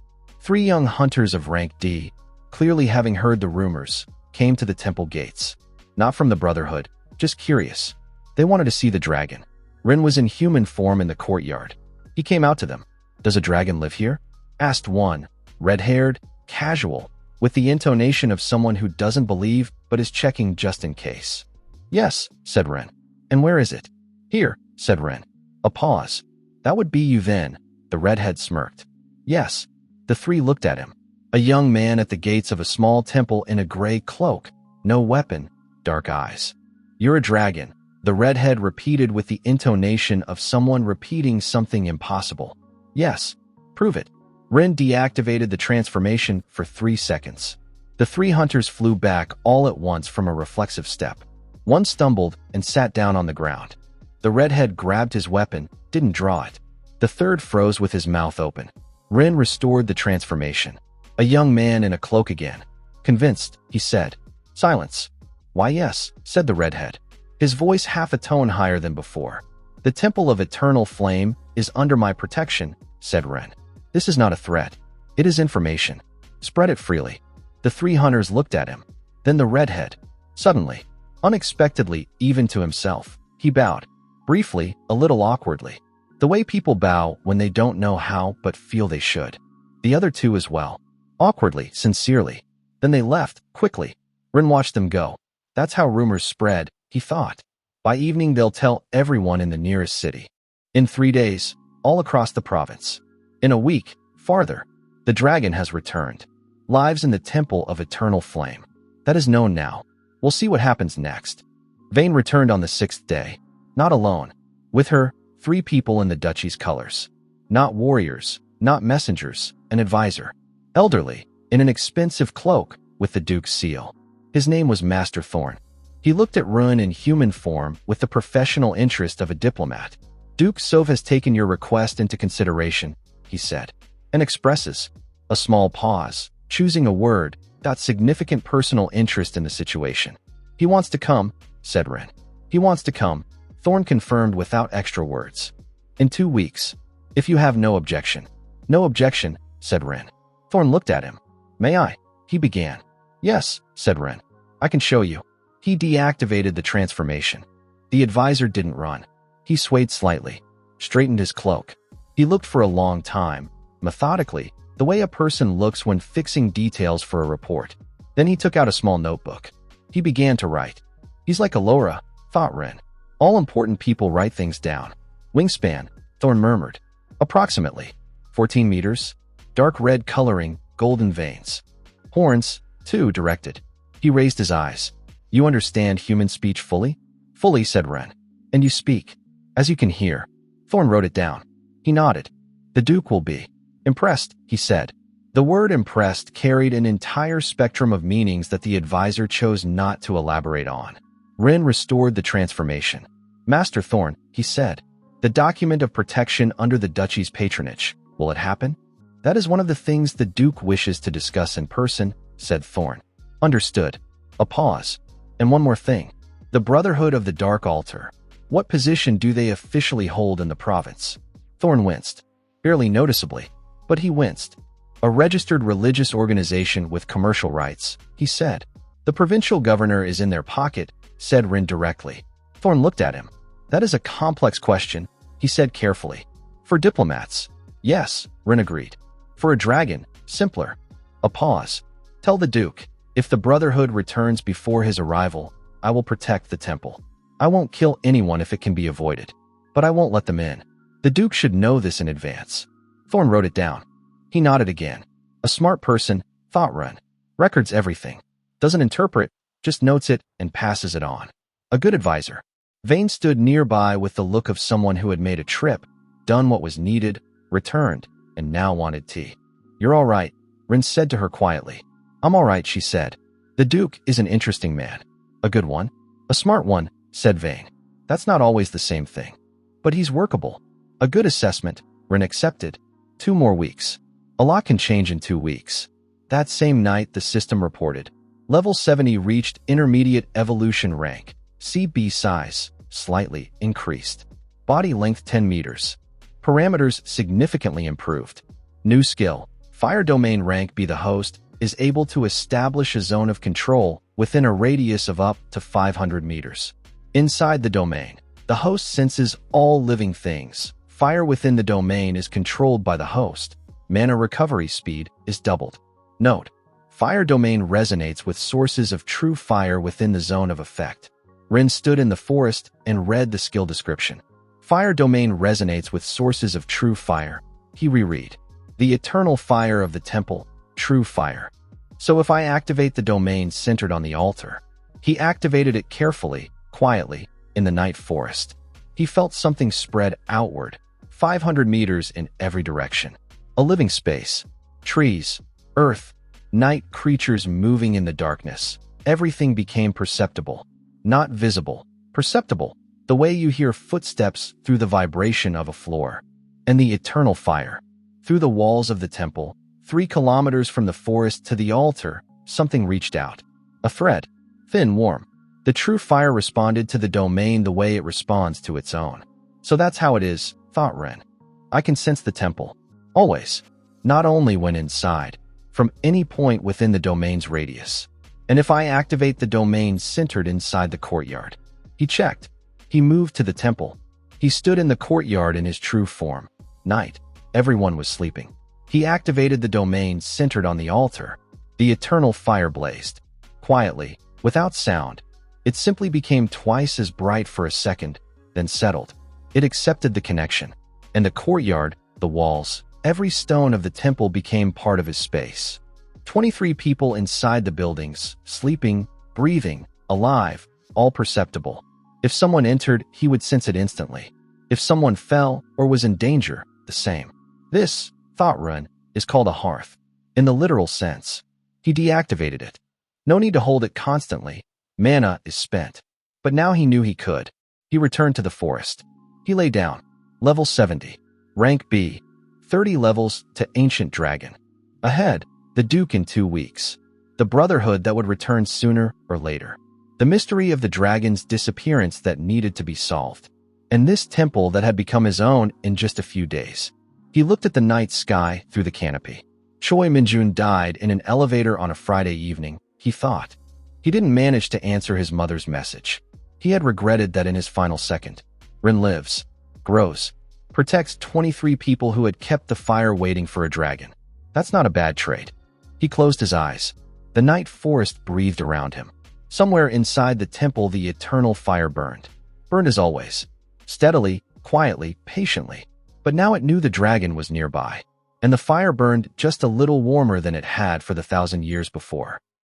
3 young hunters of rank D, clearly having heard the rumors, came to the temple gates. Not from the Brotherhood, just curious. They wanted to see the dragon. Ren was in human form in the courtyard. He came out to them. Does a dragon live here? Asked one, red-haired, casual, with the intonation of someone who doesn't believe but is checking just in case. Yes, said Ren. And where is it? Here, said Ren. A pause. That would be you then, the redhead smirked. Yes. The 3 looked at him. A young man at the gates of a small temple in a gray cloak, no weapon, dark eyes. You're a dragon, the redhead repeated with the intonation of someone repeating something impossible. Yes. Prove it. Ren deactivated the transformation for 3 seconds. The 3 hunters flew back all at once from a reflexive step. One stumbled and sat down on the ground. The redhead grabbed his weapon, didn't draw it. The third froze with his mouth open. Ren restored the transformation. A young man in a cloak again. Convinced, he said. Silence. Why yes, said the redhead. His voice half a tone higher than before. The Temple of Eternal Flame is under my protection, said Ren. This is not a threat. It is information. Spread it freely. The 3 hunters looked at him. Then the redhead. Suddenly, unexpectedly, even to himself, he bowed. Briefly, a little awkwardly. The way people bow when they don't know how but feel they should. The other 2 as well. Awkwardly, sincerely. Then they left, quickly. Ren watched them go. That's how rumors spread, he thought. By evening they'll tell everyone in the nearest city. In 3 days, all across the province. In a week, farther, the dragon has returned. Lives in the Temple of Eternal Flame. That is known now. We'll see what happens next. Vane returned on the 6th day. Not alone. With her, 3 people in the duchy's colors. Not warriors, not messengers, an advisor. Elderly, in an expensive cloak, with the Duke's seal. His name was Master Thorn. He looked at Rune in human form with the professional interest of a diplomat. Duke Sov has taken your request into consideration, he said, and expresses a small pause, choosing a word, got significant personal interest in the situation. He wants to come, said Ren. He wants to come, Thorn confirmed without extra words. In 2 weeks, if you have no objection. No objection, said Ren. Thorn looked at him. May I? He began. Yes, said Ren. I can show you. He deactivated the transformation. The advisor didn't run. He swayed slightly, straightened his cloak. He looked for a long time, methodically, the way a person looks when fixing details for a report. Then he took out a small notebook. He began to write. He's like Alora, thought Ren. All important people write things down. Wingspan, Thorn murmured. Approximately 14 meters. Dark red coloring, golden veins. Horns, 2 directed. He raised his eyes. You understand human speech fully? Fully, said Ren. And you speak. As you can hear. Thorn wrote it down. He nodded. The Duke will be impressed, he said. The word impressed carried an entire spectrum of meanings that the advisor chose not to elaborate on. Ren restored the transformation. Master Thorn, he said. The document of protection under the duchy's patronage. Will it happen? That is one of the things the Duke wishes to discuss in person, said Thorn. Understood. A pause. And one more thing. The Brotherhood of the Dark Altar. What position do they officially hold in the province? Thorn winced. Barely noticeably, but he winced. A registered religious organization with commercial rights, he said. The provincial governor is in their pocket, said Ren directly. Thorn looked at him. That is a complex question, he said carefully. For diplomats. Yes, Ren agreed. For a dragon, simpler. A pause. Tell the Duke, if the Brotherhood returns before his arrival, I will protect the temple. I won't kill anyone if it can be avoided. But I won't let them in. The Duke should know this in advance. Thorn wrote it down. He nodded again. A smart person, thought Ren. Records everything. Doesn't interpret, just notes it and passes it on. A good advisor. Vane stood nearby with the look of someone who had made a trip, done what was needed, returned, and now wanted tea. You're all right, Rin said to her quietly. I'm all right, she said. The Duke is an interesting man. A good one? A smart one, said Vane. That's not always the same thing. But he's workable. A good assessment, Rin accepted. 2 more weeks. A lot can change in 2 weeks. That same night, the system reported. Level 70 reached intermediate evolution rank. CB size, slightly increased. Body length 10 meters. Parameters significantly improved. New skill. Fire domain rank B. The host is able to establish a zone of control within a radius of up to 500 meters. Inside the domain, the host senses all living things. Fire within the domain is controlled by the host. Mana recovery speed is doubled. Note: fire domain resonates with sources of true fire within the zone of effect. Rin stood in the forest and read the skill description. Fire domain resonates with sources of true fire. He reread. The eternal fire of the temple, true fire. So if I activate the domain centered on the altar. He activated it carefully, quietly, in the night forest. He felt something spread outward, 500 meters in every direction. A living space. Trees, earth, night creatures moving in the darkness. Everything became perceptible. Not visible, perceptible. The way you hear footsteps through the vibration of a floor. And the eternal fire. Through the walls of the temple, 3 kilometers from the forest to the altar, something reached out. A thread. Thin, warm. The true fire responded to the domain the way it responds to its own. So that's how it is, thought Ren. I can sense the temple. Always. Not only when inside. From any point within the domain's radius. And if I activate the domain centered inside the courtyard. He checked. He moved to the temple. He stood in the courtyard in his true form. Night. Everyone was sleeping. He activated the domain centered on the altar. The eternal fire blazed. Quietly, without sound. It simply became twice as bright for a second, then settled. It accepted the connection. And the courtyard, the walls, every stone of the temple became part of his space. 23 people inside the buildings, sleeping, breathing, alive, all perceptible. If someone entered, he would sense it instantly. If someone fell or was in danger, the same. This, thought Run, is called a hearth. In the literal sense. He deactivated it. No need to hold it constantly. Mana is spent. But now he knew he could. He returned to the forest. He lay down. Level 70. Rank B. 30 levels to Ancient Dragon. Ahead, the Duke in 2 weeks. The Brotherhood that would return sooner or later. The mystery of the dragon's disappearance that needed to be solved. And this temple that had become his own in just a few days. He looked at the night sky through the canopy. Choi Minjun died in an elevator on a Friday evening, he thought. He didn't manage to answer his mother's message. He had regretted that in his final second. Rin lives, grows, protects 23 people who had kept the fire waiting for a dragon. That's not a bad trade. He closed his eyes. The night forest breathed around him. Somewhere inside the temple the eternal fire burned. Burned as always. Steadily, quietly, patiently. But now it knew the dragon was nearby. And the fire burned just a little warmer than it had for the 1,000 years before.